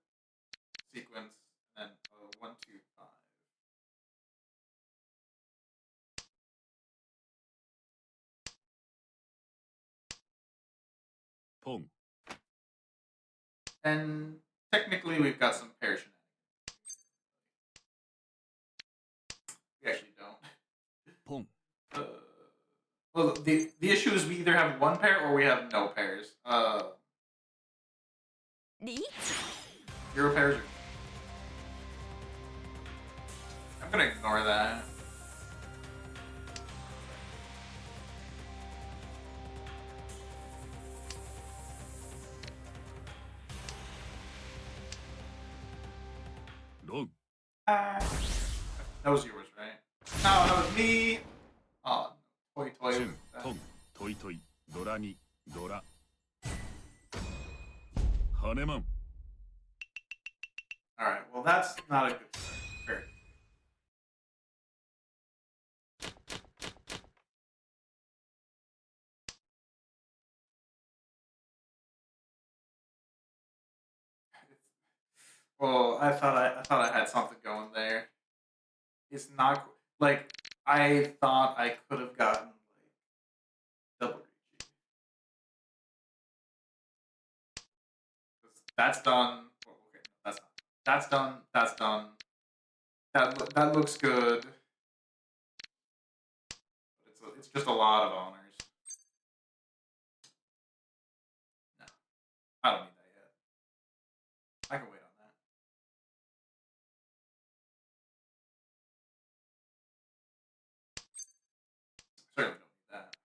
Speaker 1: sequence, and then 1, 2, 5.
Speaker 3: ポン
Speaker 1: And technically, we've got some pair shenanigans. We actually don't.
Speaker 3: ポン
Speaker 1: Well, the issue is we either have one pair or we have no pairs.
Speaker 2: リーチ。
Speaker 1: Zero pairs. I'm gonna ignore that.
Speaker 3: Wrong.
Speaker 1: That was yours, right? No, that was me. Oh, toy,
Speaker 3: チュ
Speaker 1: toy.
Speaker 3: ントントイトイドラミドラハネマン
Speaker 1: All right. Well, that's not a good start. Fair. Well, I thought I had something going there. It's not like I thought I could have gotten like double reaching. That's done. Well, okay, no, that's not. That's done. That's done. That looks good. But it's just a lot of honors. No, I don't need that yet. I can wait on that. Certainly don't need that.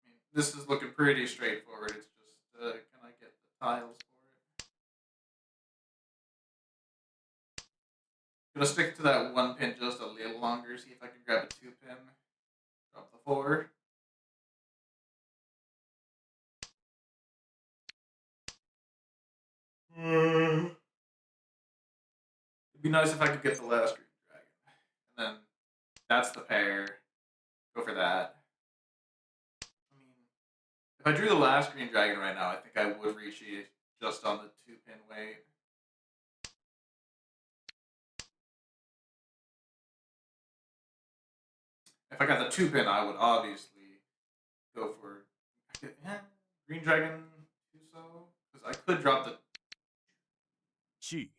Speaker 1: I mean, this is looking pretty straightforward. It's just, can I get the tiles for it? Gonna stick to that one pin just a little longer. See if I can grab a 2-pin. Drop the 4. It'd be nice if I could get the last green dragon. And then that's the pair. Go for that. I mean, if I drew the last green dragon right now, I think I would reach it just on the 2-pin weight. If I got the 2-pin, I would obviously go for green dragon Tuso. Because I could drop the
Speaker 3: チ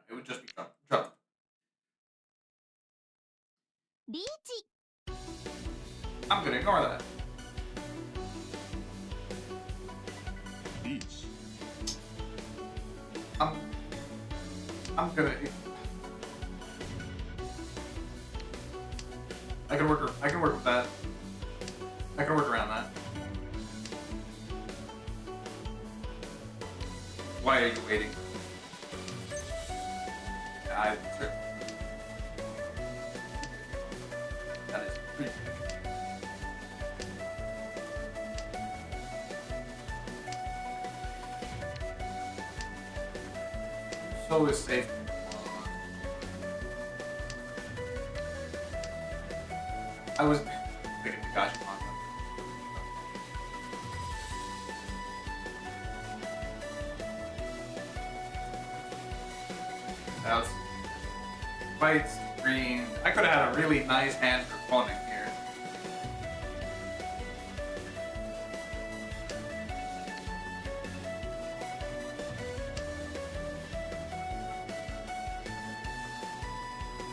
Speaker 1: it would just be drop.
Speaker 2: リーチ。
Speaker 1: I'm gonna ignore that.
Speaker 3: リーチ
Speaker 1: I'm I'm gonna. I can work. I can work with that. I can work around that. Why are you waiting? I. That is pretty. So is safe. I was thinking the gosh that was whites, green. I could have had a really nice hand for pawning here.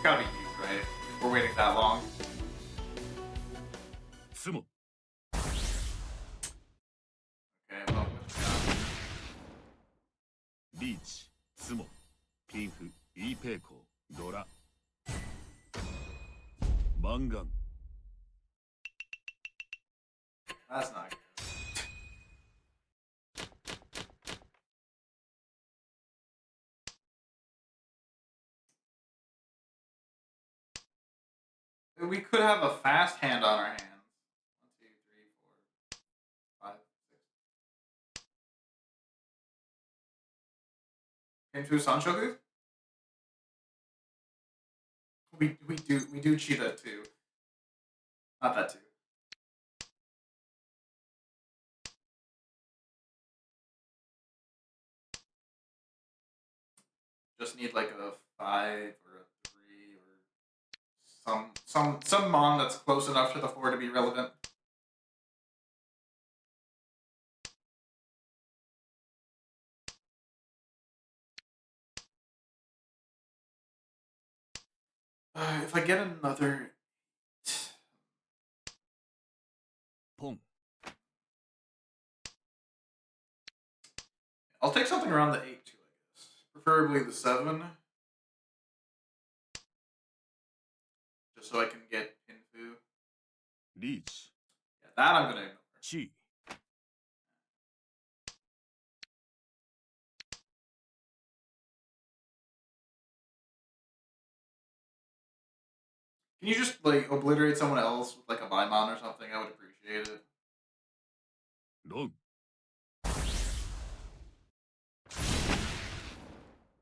Speaker 1: Gotta be huge, right? If we're waiting that long.
Speaker 3: ツモ
Speaker 1: Okay, well, what you got?
Speaker 3: リーチツモピンフイーペーコードラマンガン
Speaker 1: That's not good. We could have a fast hand on our hands. 1, 2, 3, 4, 5, 6. Into Sanshoku? We do cheetah too. Not that too. Just need like a 5 or a 3 or some mon that's close enough to the 4 to be relevant. If I get another
Speaker 3: ポン
Speaker 1: I'll take something around the 8 too, I guess. Preferably the 7. Just so I can get Pinfu.
Speaker 3: リーチ
Speaker 1: Yeah, that I'm gonna ignore.
Speaker 3: チ
Speaker 1: Can you just like obliterate someone else with like a Vaimon or something? I would appreciate it.
Speaker 3: ロン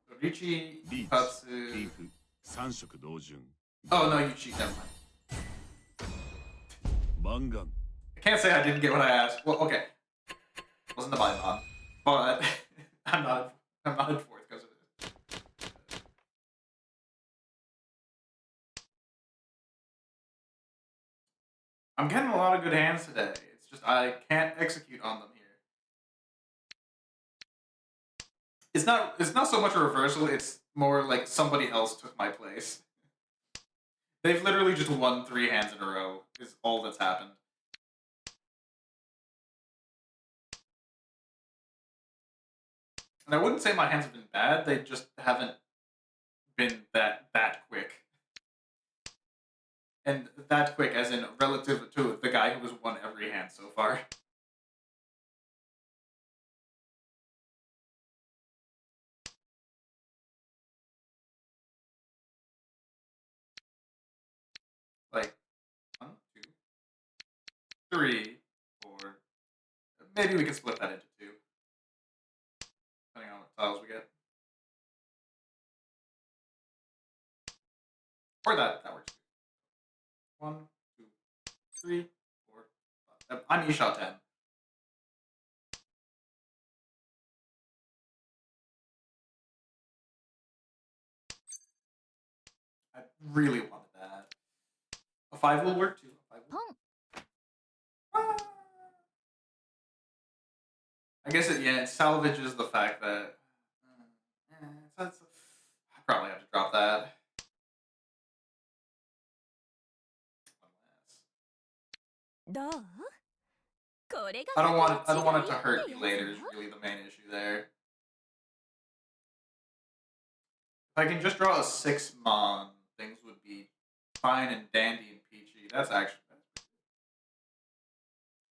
Speaker 1: So Richi,
Speaker 3: リーチピン
Speaker 1: Katsu.
Speaker 3: フ3色同順
Speaker 1: Oh no, you cheat. Never mind.
Speaker 3: マンガン
Speaker 1: I can't say I didn't get what I asked. Well, okay, wasn't the Vaimon, but I'm not in 4th because of it. I'm getting a lot of good hands today. It's just I can't execute on them here. It's not so much a reversal, it's more like somebody else took my place. They've literally just won 3 hands in a row, is all that's happened. And I wouldn't say my hands have been bad, they just haven't been that quick. And that quick as in relative to the guy who has won every hand so far. Like 1, 2, 3, 4. Maybe we can split that into 2. Depending on what tiles we get. Or that works too. 1, 2, 3, 4, 5. I'm eShot 10. I really wanted that. A 5 will work too. A 5 will.
Speaker 2: ポン
Speaker 1: Ah. I guess it salvages the fact that I probably have to drop that. One less.
Speaker 2: どうこれが
Speaker 1: I don't want it
Speaker 2: 101
Speaker 1: to hurt
Speaker 2: 違い
Speaker 1: you
Speaker 2: ってやつ
Speaker 1: later is
Speaker 2: よ
Speaker 1: really the main issue there. If I can just draw a 6-mon, things would be fine and dandy and peachy. That's actually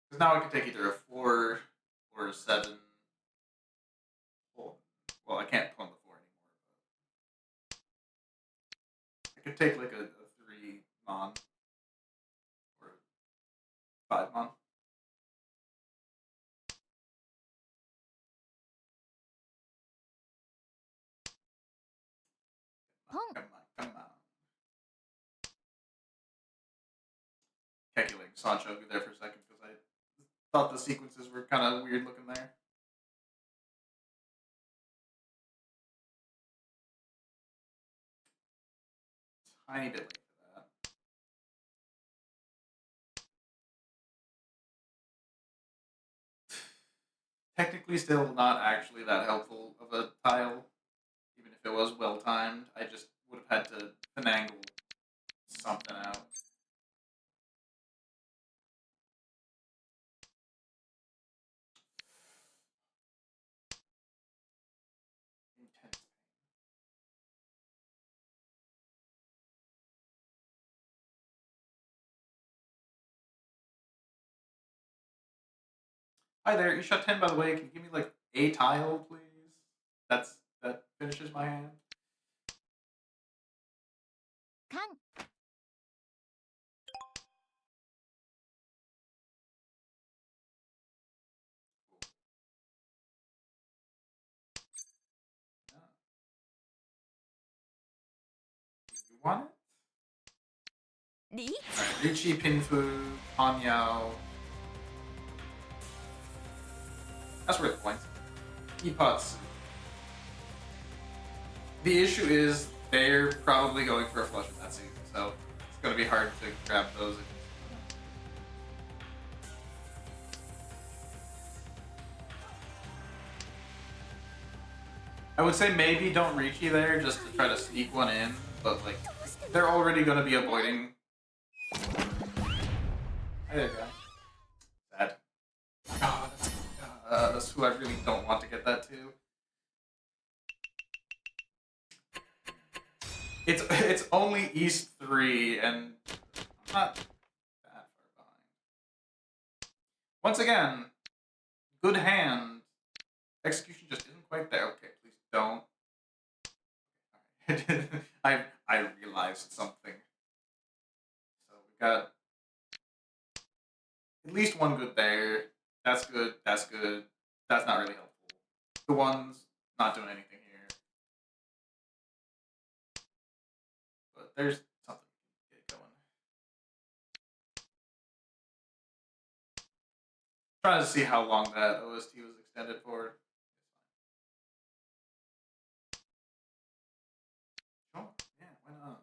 Speaker 1: because now I can take either a 4 or a 7. Well, I can't pull the 4 anymore. But I could take like a 3-mon or 5-mon. Come on. Calculating Sancho be there for a second because I thought the sequences were kind of weird looking there. Tiny bit late for that. Technically, still not actually that helpful of a tile, even if it was well timed. I just would have had to finagle something out. Intense pain. Hi there, you shot 10 by the way. Can you give me like a tile, please? That finishes my hand.
Speaker 2: カン
Speaker 1: Yeah. You want it?
Speaker 2: リーチ
Speaker 1: Alright, Richie, Pinfu, Anyao. That's worth points. Ipatsu. The issue is they're probably going for a flush in that season, so it's going to be hard to grab those. I would say maybe don't Ricci there just to try to sneak one in, but like they're already going to be avoiding. Hey there, guy. Sad. Oh, that's who I really don't want to get that to. It's only East 3, and I'm not that far behind. Once again, good hand. Execution just isn't quite there. Okay, please don't. I realized something. So we got at least one good there. That's good. That's good. That's not really helpful. The one's not doing anything here. But there's something to get going. Trying to see how long that OST was extended for. Sure. Yeah, why not?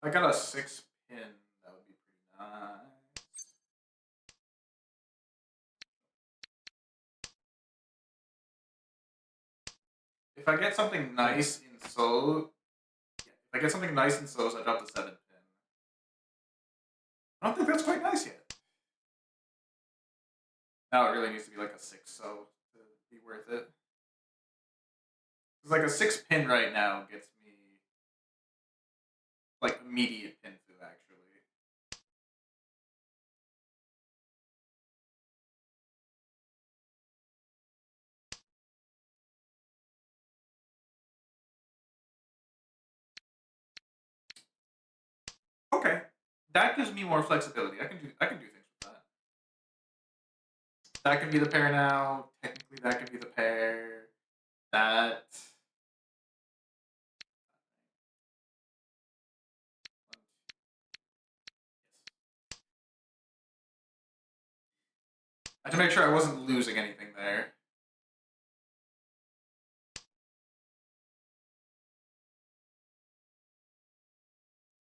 Speaker 1: If I got a 6-pin, that would be pretty nice. If I get something nice in So, yeah, if I get something nice in So's, I drop the 7-pin. I don't think that's quite nice yet. Now it really needs to be like a 6 So to be worth it. Because like a 6-pin right now gets me like immediate pin through actually. Okay, that gives me more flexibility. I can do things with that. That can be the pair now. Technically, that can be the pair. That. I had to make sure I wasn't losing anything there.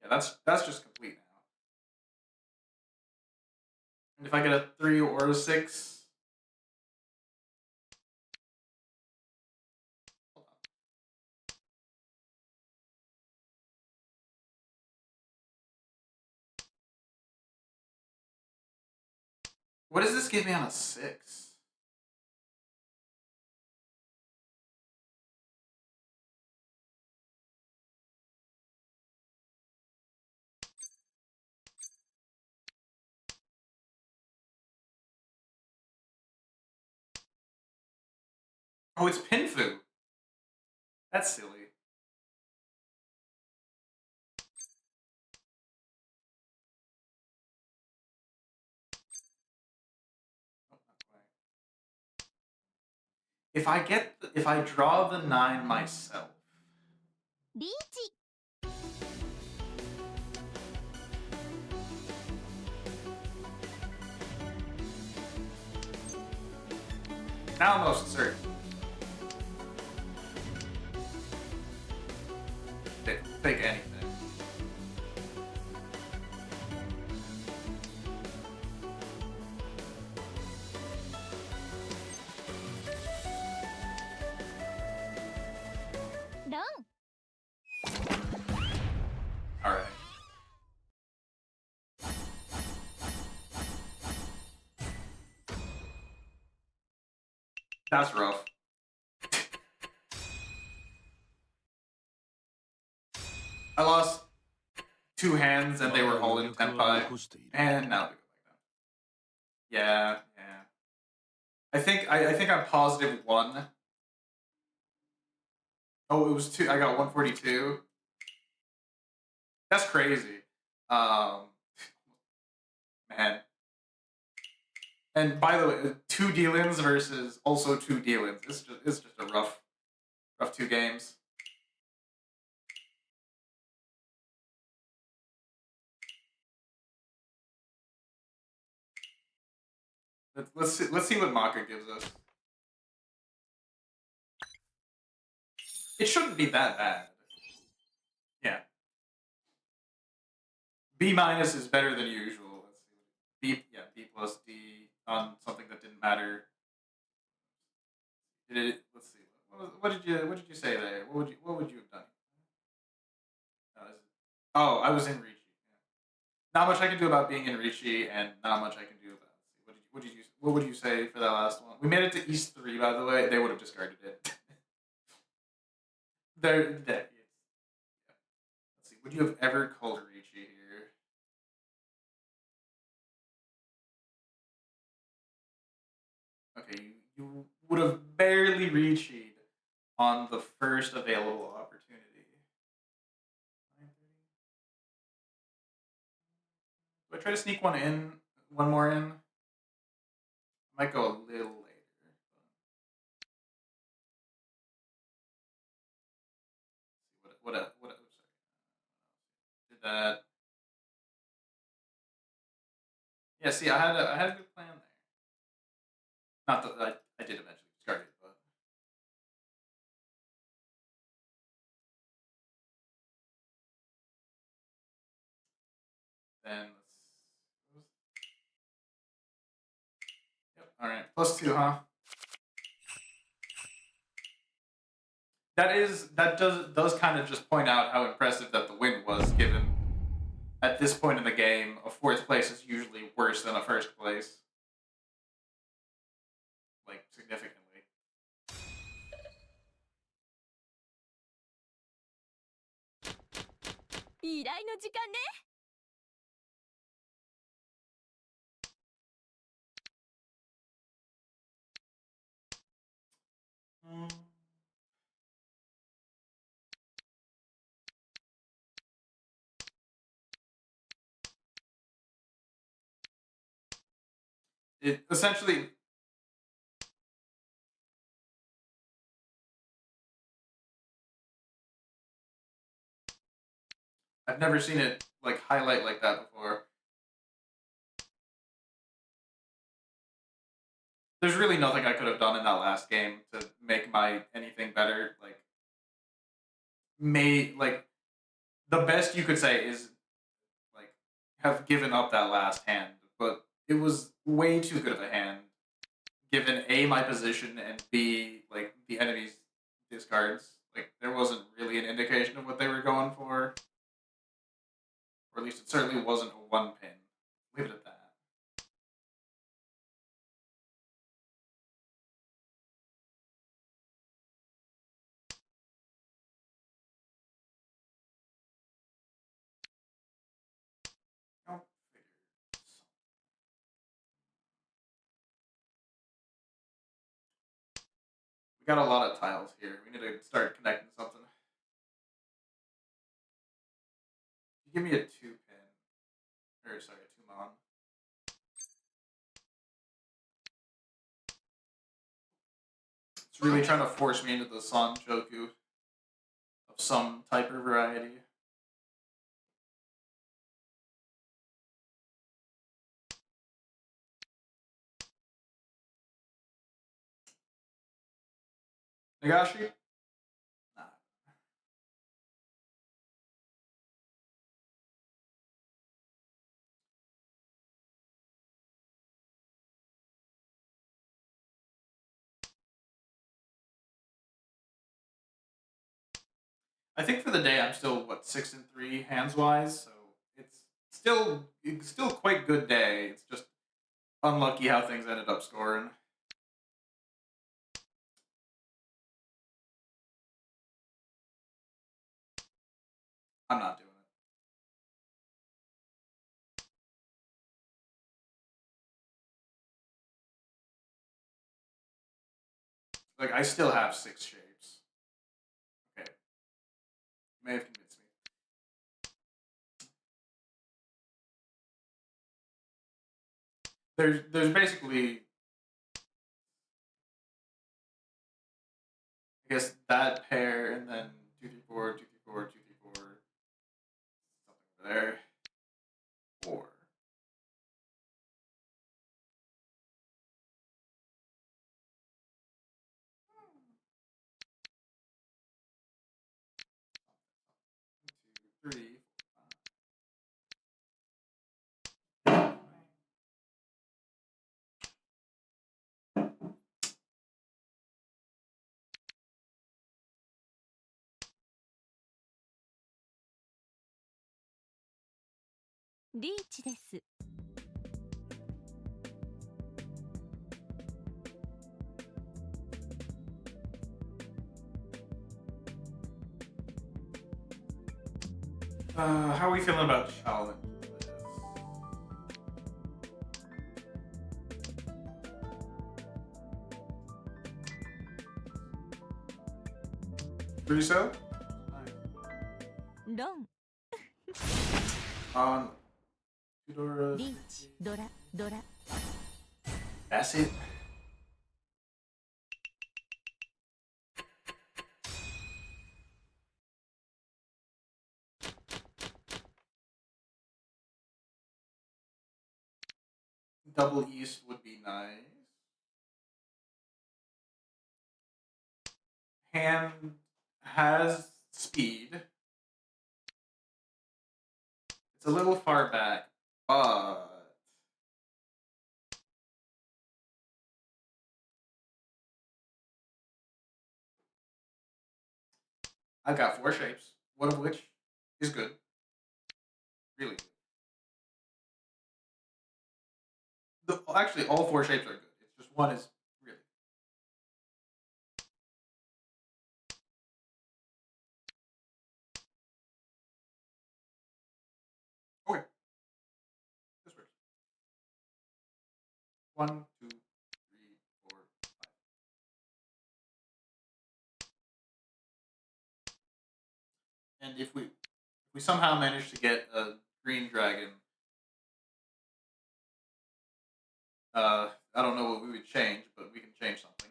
Speaker 1: Yeah, that's just complete now. And if I get a 3 or a 6. What does this give me on a 6? Oh, it's Pinfu. That's silly. Oh, not quite. If I draw the 9 myself,
Speaker 2: リーチ
Speaker 1: now I'm most certain. Take anything.
Speaker 2: Done.
Speaker 1: All right. That's rough. I lost 2 hands and they were all in Tenpai, and now they go back down. Yeah, yeah. I think I'm positive 1. Oh, it was 2. I got 142. That's crazy. Um, man. And by the way, 2 dealings versus also 2 dealings. It's just a rough 2 games. Let's see what Maka gives us. It shouldn't be that bad. Yeah. B minus is better than usual. Let's see. B plus D on something that didn't matter. Let's see. What did you say there? What would you have done? Oh, I was in Ricci. Yeah. Not much I can do about being in Ricci, and not much I can do about. What would you say for that last one? We made it to East 3, by the way. They would have discarded it. They're dead. Yeah. Let's see. Would you have ever called Ricci here? Okay, you would have barely reached on the first available opportunity. Do I try to sneak one more in? I might go a little later. What? Oops, sorry. Did that? Yeah. See, I had a good plan there. Not that I did eventually discard it, but then let's. Yep. All right. +2, huh? That does kind of just point out how impressive that the win was, given at this point in the game, a 4th place is usually worse than a 1st place, like significantly.
Speaker 2: 依頼の時間ね
Speaker 1: It essentially. I've never seen it like highlight like that before. There's really nothing I could have done in that last game to make my anything better. Like the best you could say is like have given up that last hand, but it was way too good of a hand, given A, my position, and B, like the enemy's discards. Like there wasn't really an indication of what they were going for. Or at least it certainly wasn't a 1 pin. Leave it at that. We got a lot of tiles here. We need to start connecting something. Give me a 2-pin. Or, sorry, a 2-mon. It's really trying to force me into the Son Joku of some type or variety. Nagashi? Nah. I think for the day I'm still what 6-3 hands wise, so it's still quite good day. It's just unlucky how things ended up scoring. I'm not doing it. Like I still have 6 shapes. Okay, you may have convinced me. There's basically, I guess, that pair and then 2-3-4, 2-3-4, 2-3-4, something over there. 4. Two, three, 4, 5.
Speaker 2: リーチです。
Speaker 1: How are we feeling about challenge? Russo?
Speaker 2: ロン、
Speaker 1: On Tudor.
Speaker 2: リーチ、ドラ、ドラ。
Speaker 1: That's it. Double East would be nice. Hand has speed. It's a little far back, but I've got 4 shapes, one of which is good. Really good. Actually, all 4 shapes are good. It's just one is really. Okay. This works. 1, 2, 3, 4, 5. And if we somehow manage to get a green dragon, I don't know what we would change, but we can change something.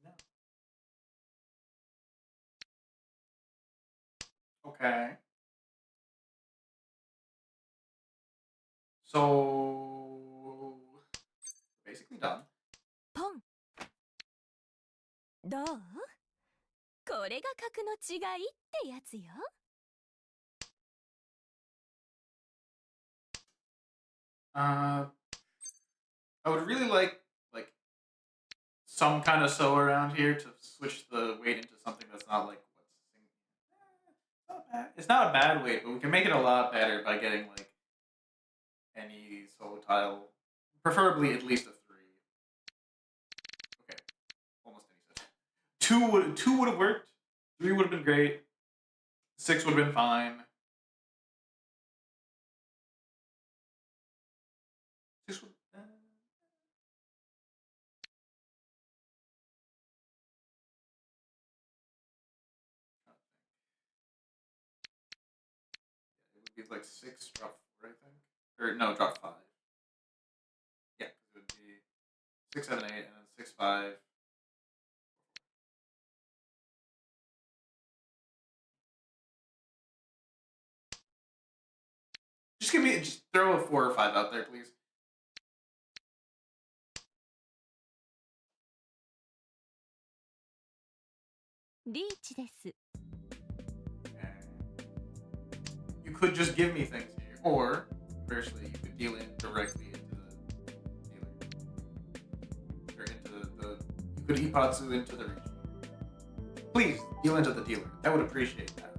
Speaker 1: No. Okay. So basically done.
Speaker 2: ポン。どう？これが格の違いってやつよ。
Speaker 1: I would really like some kind of sew around here to switch the weight into something that's not like what's not bad. It's not a bad weight, but we can make it a lot better by getting like any sew tile, preferably at least a 3. Okay, almost any set. 2 would have worked. 3 would have been great. 6 would have been fine. would be like 6, drop 4, I think. Or no, drop 5. Yeah, because it would be 6, 7, 8, and then 6, 5. Just throw a 4 or 5 out there, please.
Speaker 2: Reach です
Speaker 1: You could just give me things here, or conversely, you could deal in directly into the dealer, or into the. You could Ipatsu into the region. Please deal into the dealer. I would appreciate that.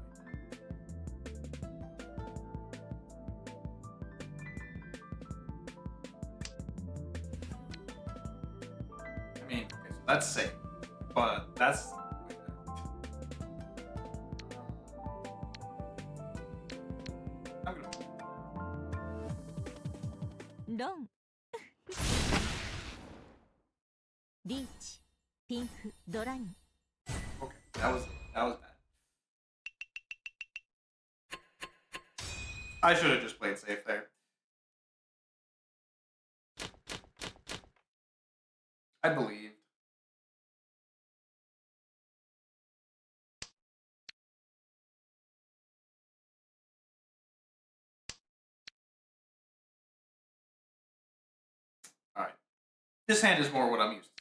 Speaker 1: I mean, okay, so that's safe, but that's. I'm gonna.
Speaker 2: ロンリーチピンフドライン
Speaker 1: Okay, that was bad. I should have just played safe there. I believed. All right. This hand is more what I'm used to seeing.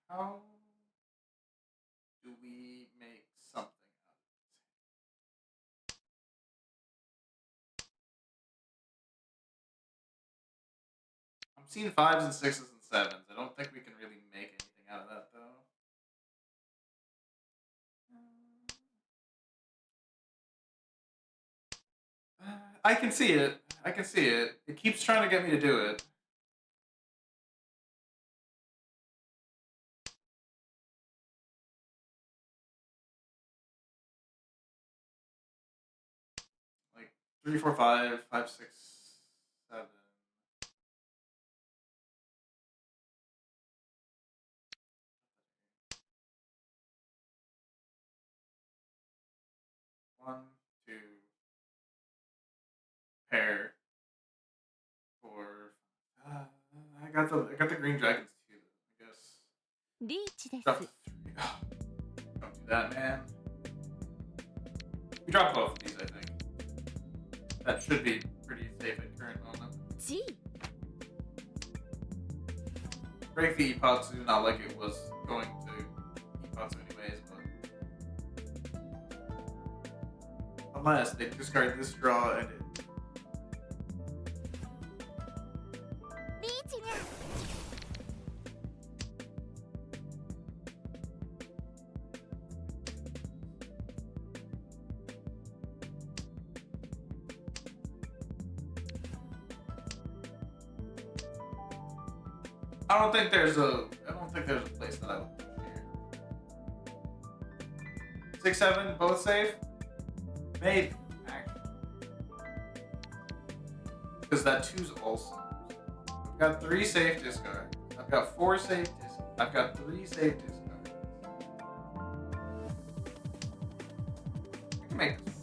Speaker 1: How do we make something out of this? I'm seeing 5s and 6s and 7s. I don't think we can really make anything out of that, though. I can see it. I can see it. It keeps trying to get me to do it. Like 3, 4, 5, 5, 6, 7. One, two, pair, 4. I got the green dragons too. I guess.
Speaker 2: リーチで
Speaker 1: Drop
Speaker 2: す
Speaker 1: to 3. Don't do that, man. We drop both of these, I think. That should be pretty safe at current moment.
Speaker 2: G
Speaker 1: Break the Ipatsu, not like it was going to Ipatsu anyways, but unless they discard this draw and it.
Speaker 2: リーチにゃ
Speaker 1: I don't think there's a place that I would push here. 6, 7, both safe? Maybe, actually. Because that 2's also. I've got 3 safe discards. I've got 4 safe discards. I've got 3 safe discards. I can make this.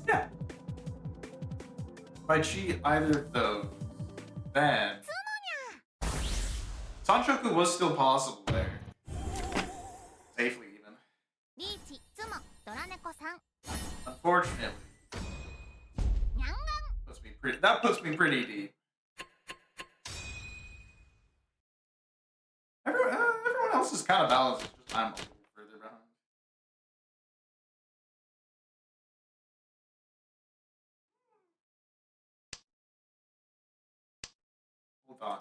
Speaker 1: Yeah. If I cheat either of those, then Sanchoku was still possible there. Safely, even.
Speaker 2: リーチつもドラ猫さん
Speaker 1: Unfortunately,
Speaker 2: にゃんがん
Speaker 1: that puts me pretty deep. Everyone else is kind of balanced. It's just I'm a little further behind. Hold on.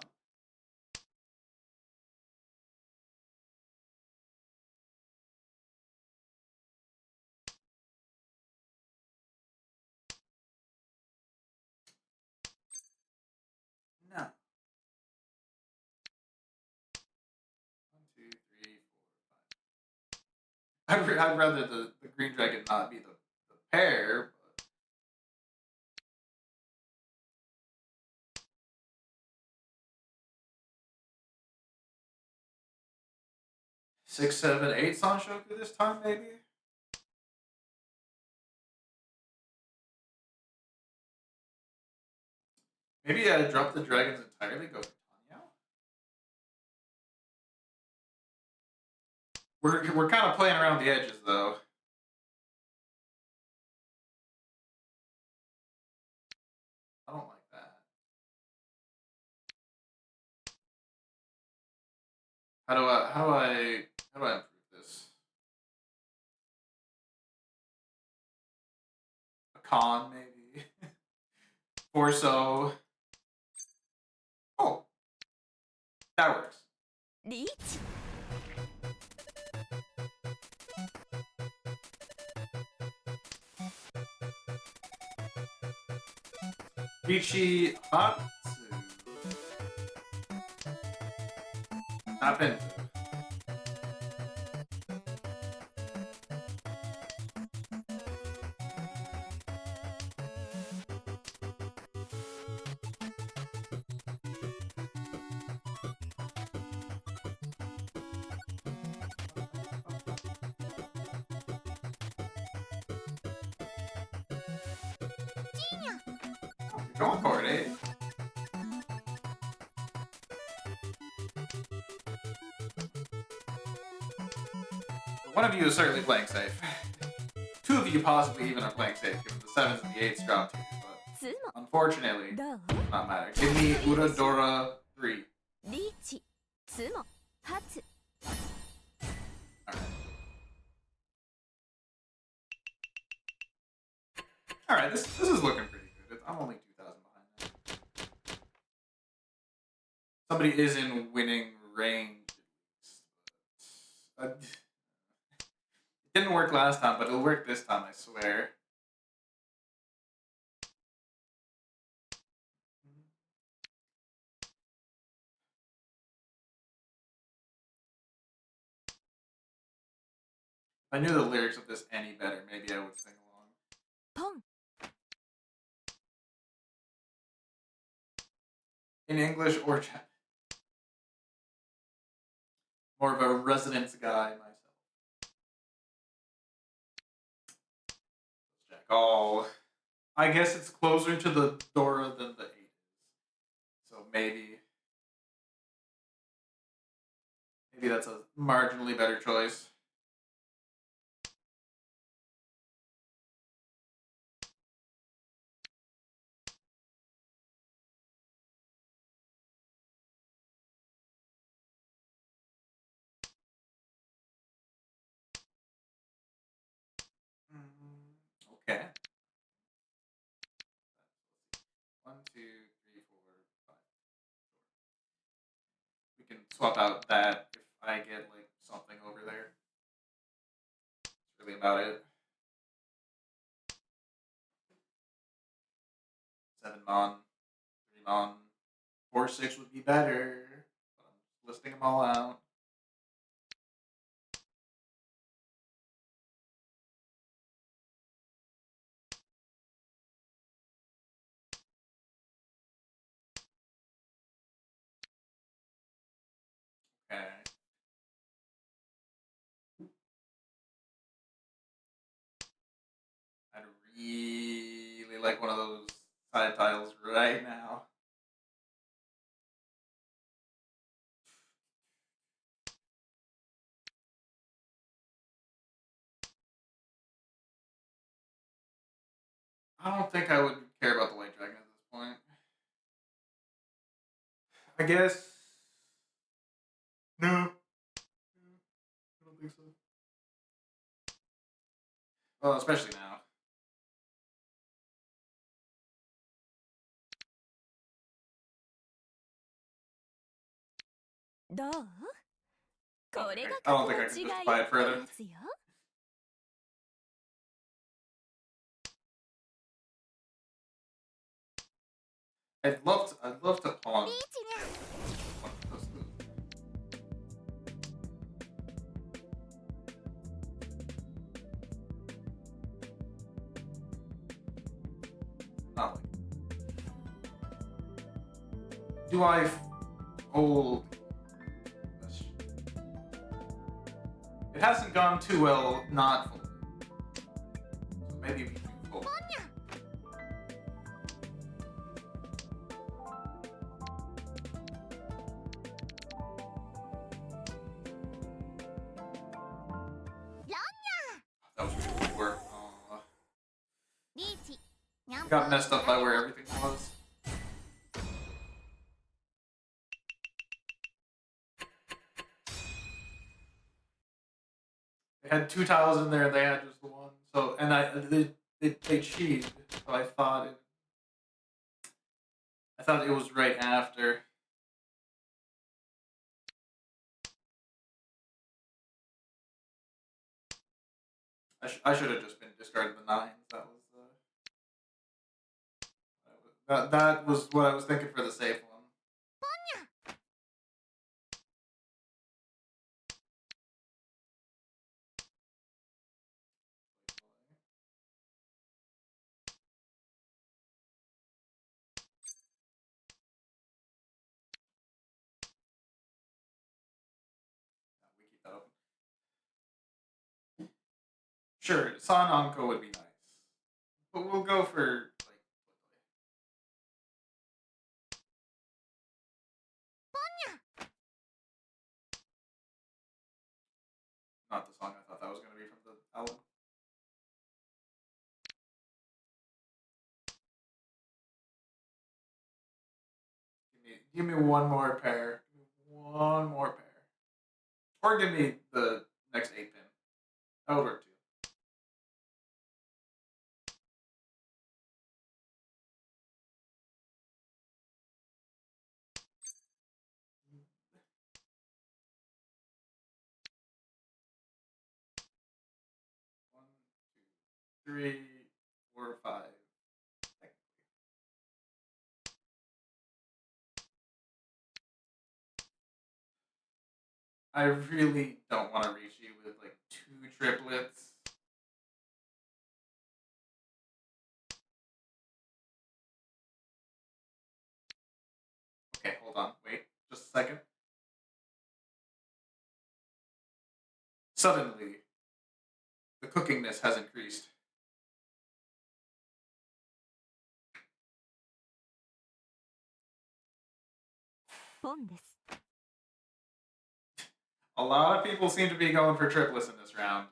Speaker 1: No. I'd rather the green dragon not be the pair. But 6, 7, 8 Sanshoku this time, maybe? Maybe drop the dragons entirely, go for Tanya? We're kind of playing around the edges, though. I don't like that. How do I improve this? A con, maybe? Torso. Oh, that works.
Speaker 2: リーチ
Speaker 1: Richi Hatsu. Not been. Going for it, eh? One of you is certainly playing safe. Two of you possibly even are playing safe, given the 7s and the 8s dropped here, but
Speaker 2: つも
Speaker 1: unfortunately,
Speaker 2: どう
Speaker 1: not matter. Give me Uradora 3.
Speaker 2: リーチつも初
Speaker 1: Alright, this is looking pretty good. I'm only 2,000 behind that. Somebody is in winning range, at least. It didn't work last time, but it'll work this time, I swear. If I knew the lyrics of this any better, maybe I would sing along.
Speaker 2: ポン
Speaker 1: In English or Japanese. More of a residence guy myself. Let's check. Oh, I guess it's closer to the Dora than the 8 is. So maybe that's a marginally better choice. Okay. 1, 2, 3, 4, 5. We can swap out that if I get like something over there. That's really about it. 7 mon, 3 mon, 4, 6 would be better. But I'm just listing them all out. Okay. I'd really like one of those side tiles right now. I don't think I would care about the white dragon at this point. I guess. No. I don't think so. Well, especially now.
Speaker 2: "どう?」これが
Speaker 1: I don't think I
Speaker 2: 数
Speaker 1: can
Speaker 2: の違い
Speaker 1: justify it
Speaker 2: って
Speaker 1: further.
Speaker 2: やつよ
Speaker 1: I'd love to pawn
Speaker 2: リーチにゃ
Speaker 1: one of those. Do I hold? It hasn't gone too well not folding. So maybe we do fold. That was really good work. Aw.
Speaker 2: リーチにゃん
Speaker 1: Got messed up by where everything was. They had 2 tiles in there, they had just the one. So, and they cheated. So I thought it was right after. I should have just been discarding the 9s. That was what I was thinking for the safe one. We keep that open. Sure, San Anko would be nice. But we'll go for like not the song I thought that was gonna be from the album. Give me one more pair. One more pair. Or give me the next 8 pin. That would work too. One, two, three, 4, 5. I really don't want to reach you with like 2 triplets. Okay, hold on. Wait, just a second. Suddenly, the cookingness has increased.
Speaker 2: ポンです
Speaker 1: A lot of people seem to be going for triplets in this round.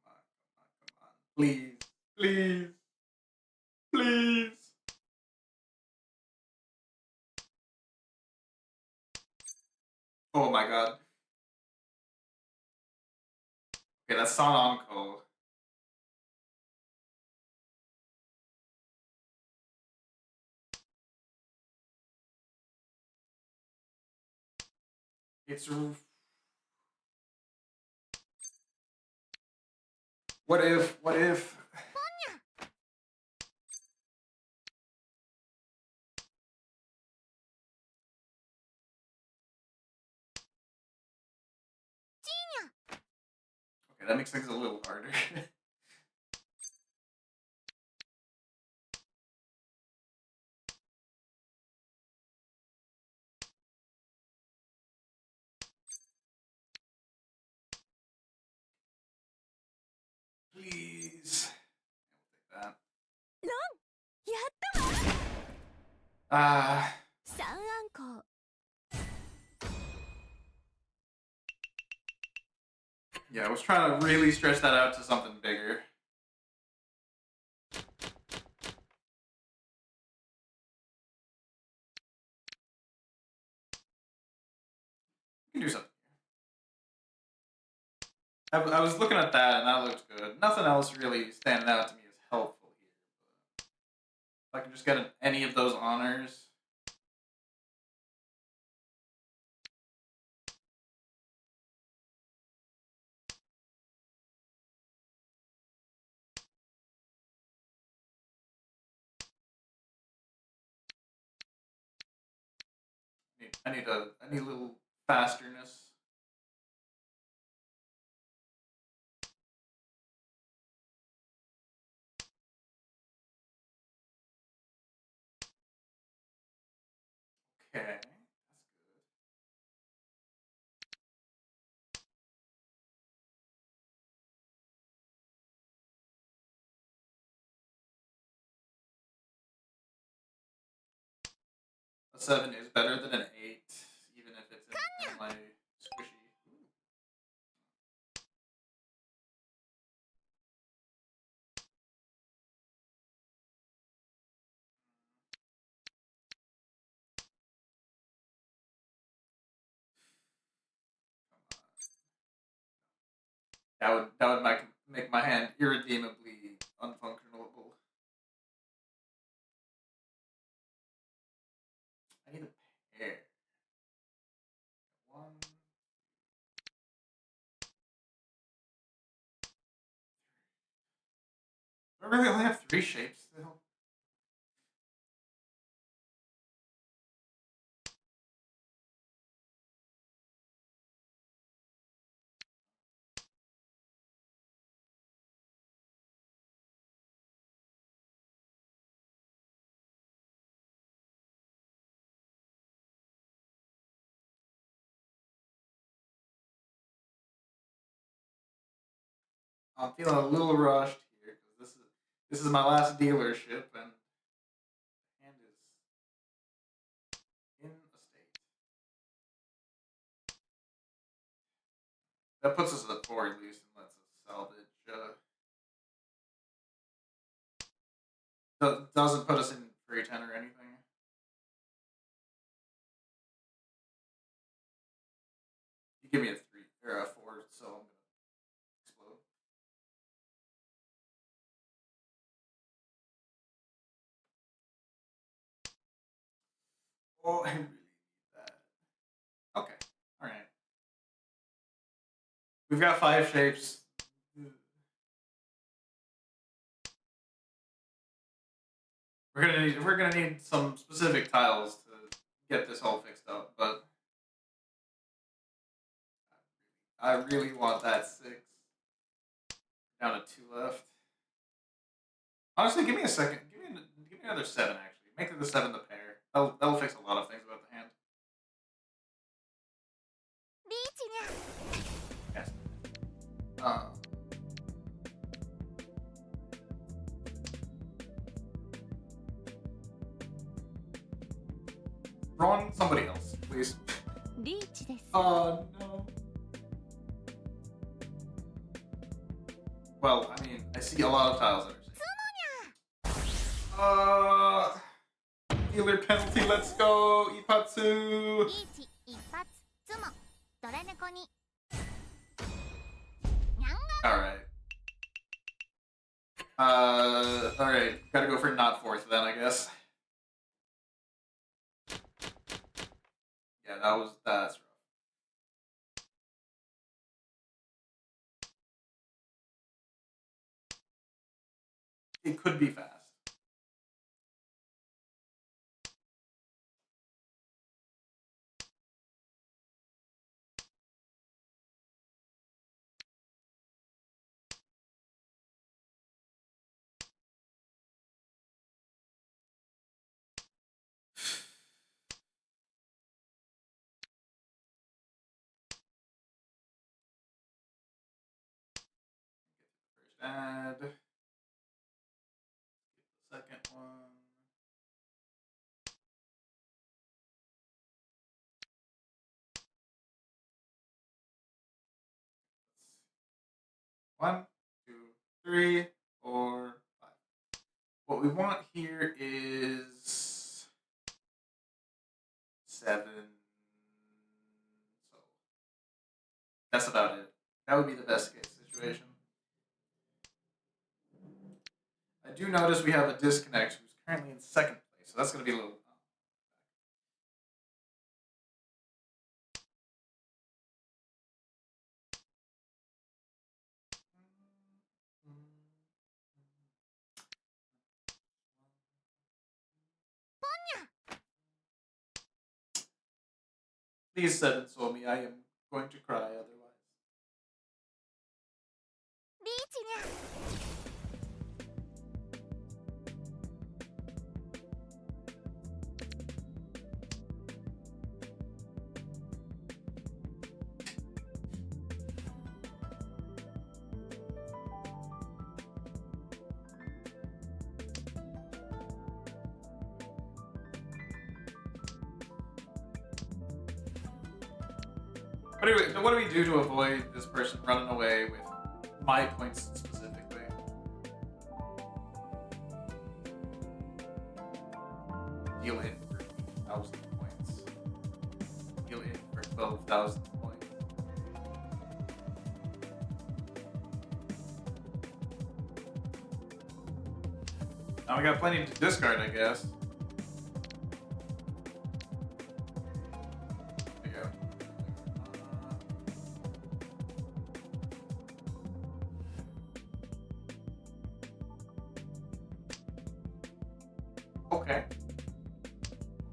Speaker 1: Come on. Please, please, please. Oh my god. Okay, that's San Anko. It's what if okay, that makes things a little harder. Please. I'll take that.
Speaker 2: ロンやったわ
Speaker 1: Ah,
Speaker 2: 3アンコ
Speaker 1: yeah, I was trying to really stretch that out to something bigger. You can do something. I was looking at that and that looked good. Nothing else really standing out to me as helpful here. But if I can just get any of those honors. I need a little fasterness. Okay. That's good. A 7 is better than an 8, even if it's in my squishy. Ooh. That would make my hand irredeemably unfunctionable. I need a pair. One. Do I really only have 3 shapes still? I'm feeling a little rushed here because this is my last dealership and the hand is in a state. That puts us at 4 at least and lets us salvage. Doesn't put us in free 10 or anything. You give me a 3 or a 4, so I'm gonna explode. Oh, I really need that. Okay, all right. We've got 5 shapes. We're gonna need some specific tiles to get this all fixed up, but I really want that 6. Down to 2 left. Honestly, give me a second. Give me another 7 actually. Make the 7 the pair. That'll fix a lot of things about the hand.
Speaker 2: リーチにゃ
Speaker 1: Yes. Uh, Drawing somebody else, please.
Speaker 2: リーチです
Speaker 1: No. Well, I mean, I see a lot of tiles that are safe. Dealer penalty, let's go, Ipatsu!
Speaker 2: リーチ一発ツモドラ猫ににゃんが
Speaker 1: Alright. Alright, gotta go for not 4th then, I guess. Yeah, that's rough. It could be fast. First add. Get the second one. One, two, three, four, five. What we want here is 7. So that's about it. That would be the best case situation. I do notice we have a disconnect who's currently in 2nd place, so that's going to be a little. Please 7 saw me. I am going to cry otherwise.
Speaker 2: リーチにゃ
Speaker 1: Alright. What do we do to avoid this person running away with my points specifically? Deal in for 1,000 points. Deal in for 12,000 points. Now we got plenty to discard, I guess. There you go. Okay.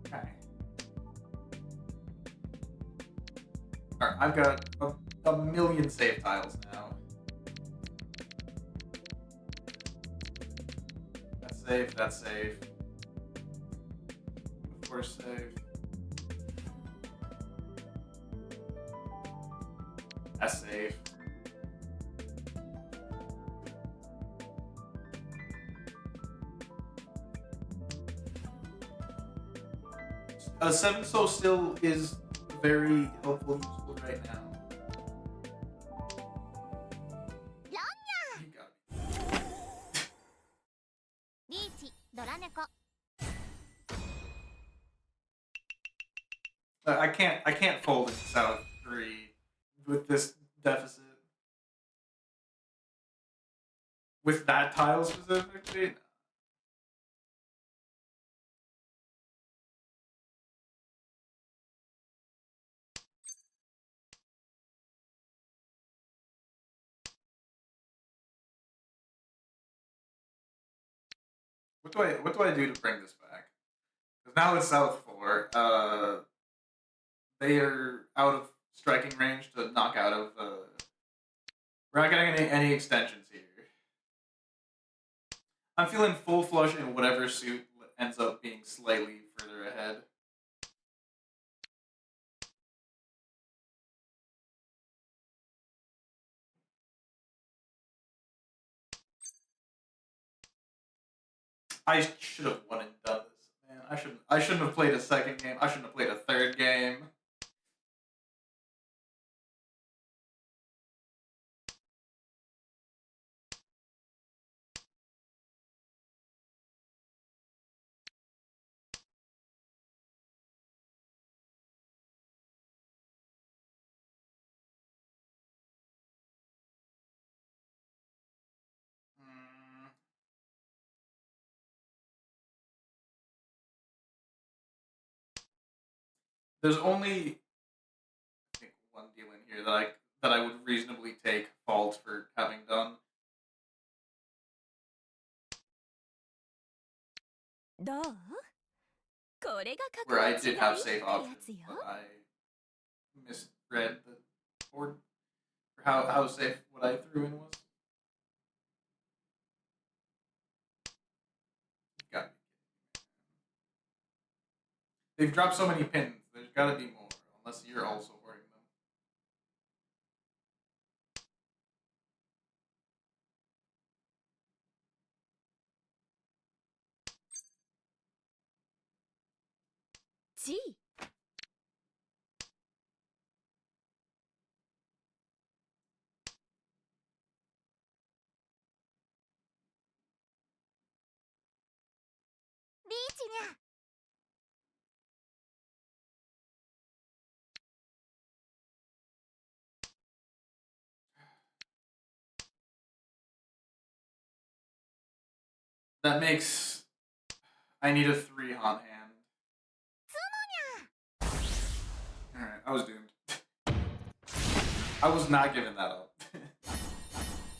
Speaker 1: Okay. Alright, I've got a million save tiles now. That's safe, that's safe. Of course, safe. That's safe. A 7 soul still is very helpful and useful right now. You got me.
Speaker 2: リーチドラ猫
Speaker 1: I can't fold in South 3 with this deficit. With that tile specifically? What do I do to bring this back? Because now it's South 4. They are out of striking range to knock out of. We're not getting any extensions here. I'm feeling full flush in whatever suit ends up being slightly further ahead. I should have won and done this, man. I shouldn't have played a second game. I shouldn't have played a third game. Mm, There's only I think one deal in here that I would reasonably take fault for having done.
Speaker 2: どうこれが
Speaker 1: Where I
Speaker 2: 格の違
Speaker 1: did
Speaker 2: い
Speaker 1: have
Speaker 2: って
Speaker 1: safe
Speaker 2: や
Speaker 1: options,
Speaker 2: つよ
Speaker 1: but I misread the board for how safe what I threw in was. Got me. They've dropped so many pins. There's got to be more, unless you're also hoarding them.
Speaker 2: G リーチにゃ
Speaker 1: That makes I need a 3 on hand. Alright, I was doomed. I was not giving that up.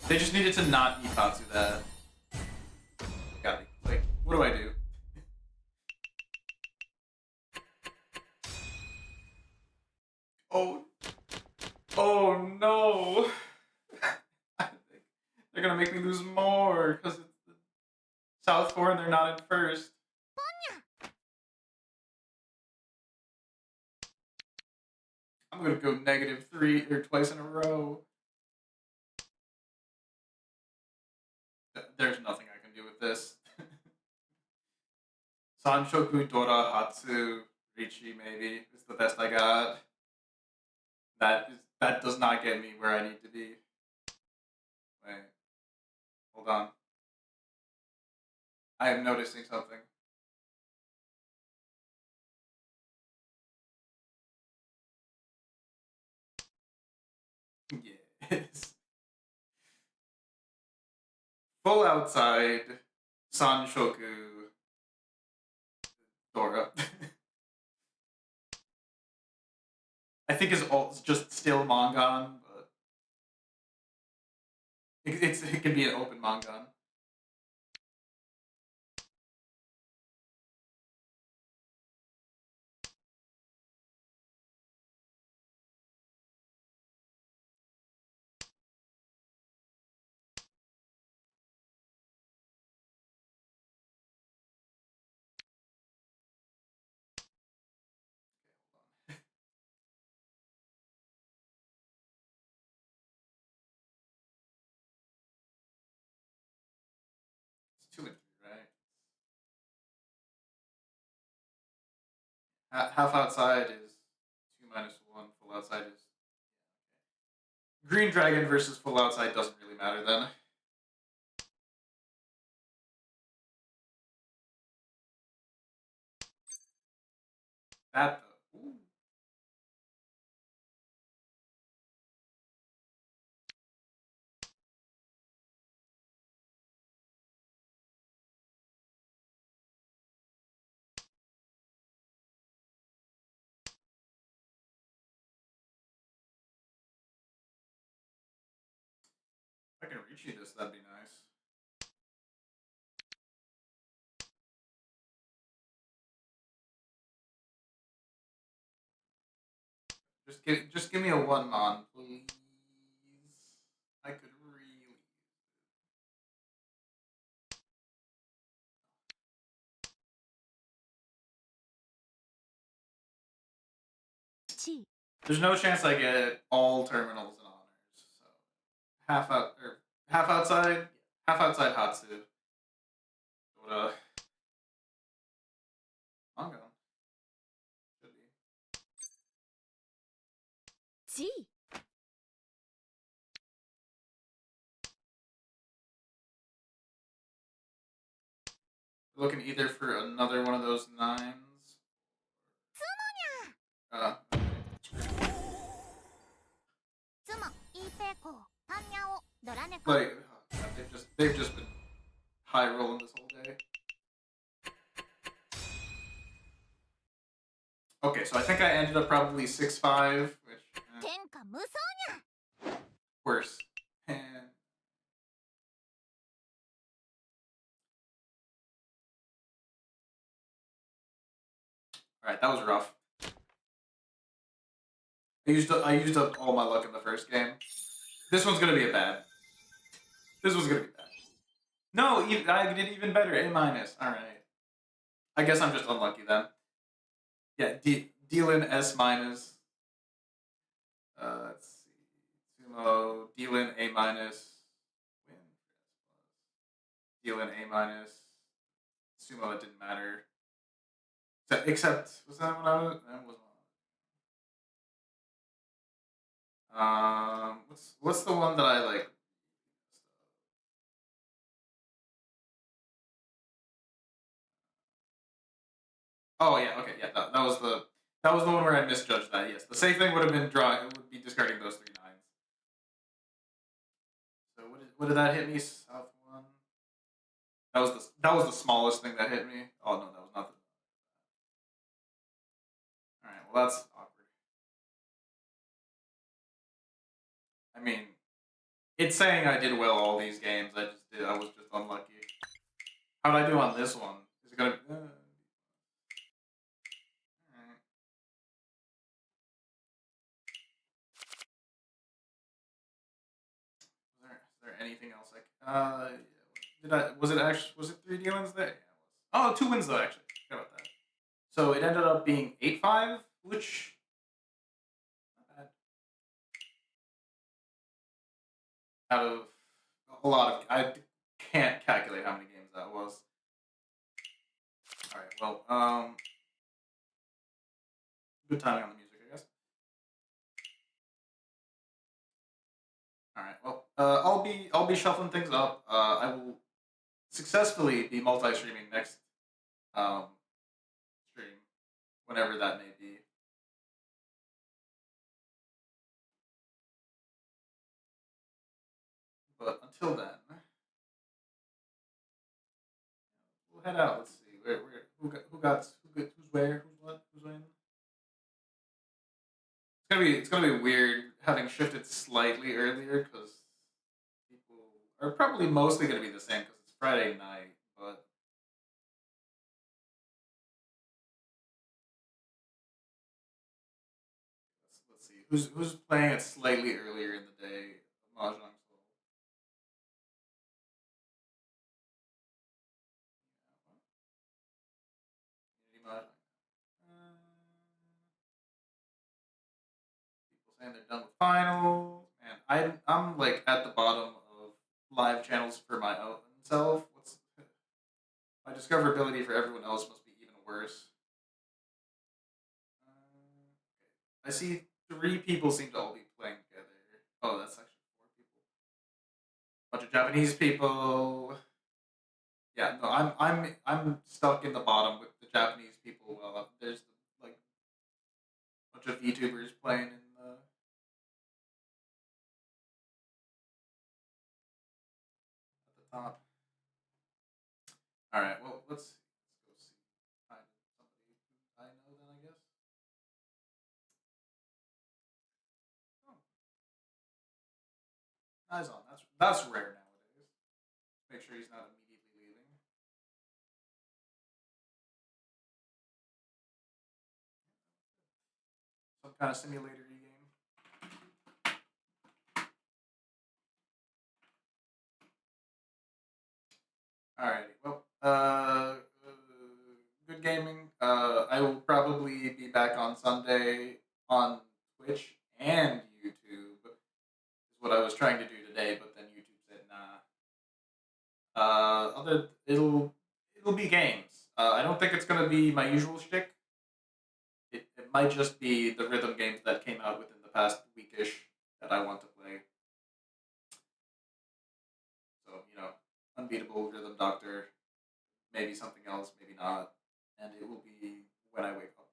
Speaker 1: They just needed to not Ipatsu that. Got me. Like, what do I do? Oh. Oh no. I think they're gonna make me lose more because it's the South 4 and they're not in first. I'm gonna go -3 or twice in a row. There's nothing I can do with this. Sanshoku, Dora, Hatsu, Richi maybe is the best I got. That does not get me where I need to be. Wait, hold on. I am noticing something. Yes. Full outside, Sanshoku, Dora. I think his ult's just still Mongon, but it can be an open Mongon. It's 2 and 3, right? Half outside is 2 minus 1. Full outside is Green Dragon versus full outside doesn't really matter then. That though. Ooh. If I can reach you this, that'd be nice. Just give me a 1 mon, please. I could really. There's no chance I get all terminals and honors. So half outside, Hatsu. But Mango should be.
Speaker 2: G.
Speaker 1: Looking either for another one of those 9s. Okay. Like, oh God, they've just been high rolling this whole day. Okay, so I think I ended up probably 6-5, which worse. And all right, that was rough. I used up all my luck in the first game. This one's gonna be a bad. This one's gonna be bad. No, I did even better. A minus. All right. I guess I'm just unlucky then. Yeah, Dealin S minus. Let's see. Sumo, Dealin A minus. Win. Dealin A minus. Sumo, it didn't matter. Except, was that when I was? That was what's the one that I like? Oh yeah, okay, yeah, that was the one where I misjudged that. Yes, the safe thing would have been drawing. It would be discarding those 3 9s. So what did that hit me? South one. That was the smallest thing that hit me. Oh no, that was not the. All right, well that's awkward. I mean, it's saying I did well all these games. I was just unlucky. How'd I do on this one? Is it gonna? Is there anything else was it 3 dealings there? Yeah, it was. Oh, 2 wins though actually. Forgot about that. So it ended up being 8-5, which not bad. Out of a lot of I can't calculate how many games that was. All right, well, good timing on the music, I guess. I'll be shuffling things up. I will successfully be multi-streaming next um, stream, whenever that may be. But until then, we'll head out. Let's see where who's where who's what who's when. It's gonna be weird having shifted slightly earlier because people are probably mostly gonna be the same because it's Friday night. But let's see who's playing it slightly earlier in the day. Mahjong. Community Mahjong. People saying they're done with finals, and I'm like at the bottom of live channels for my own self. What's my discoverability for everyone else must be even worse. I see three people seem to all be playing together. Oh, that's actually four people. Bunch of Japanese people. Yeah, no, I'm stuck in the bottom with the Japanese people. Well, there's like a bunch of VTubers playing in the at the top. All right, well let's go see. Find somebody who I know then I guess. Oh, eyes on. That's rare nowadays. Make sure he's not immediately leaving. Some kind of simulator game. Alrighty. Well, good gaming. I will probably be back on Sunday on Twitch and YouTube. Is what I was trying to do today, but then YouTube said nah. Other it'll be games. I don't think it's gonna be my usual shtick. It might just be the rhythm games that came out within the past weekish that I want to play. So unbeatable rhythm doctor, maybe something else, maybe not, and it will be when I wake up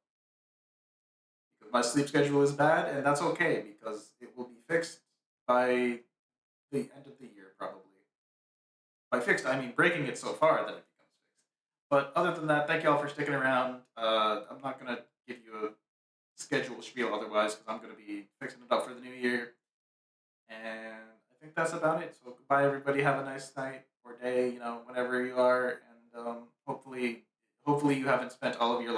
Speaker 1: because my sleep schedule is bad, and that's okay because it will be fixed by the end of the year probably. By fixed, I mean breaking it so far that it becomes fixed. But other than that, thank y'all for sticking around. I'm not gonna give you a schedule spiel otherwise because I'm gonna be fixing it up for the new year, and I think that's about it. So goodbye, everybody. Have a nice night or day, whenever you are, and hopefully you haven't spent all of your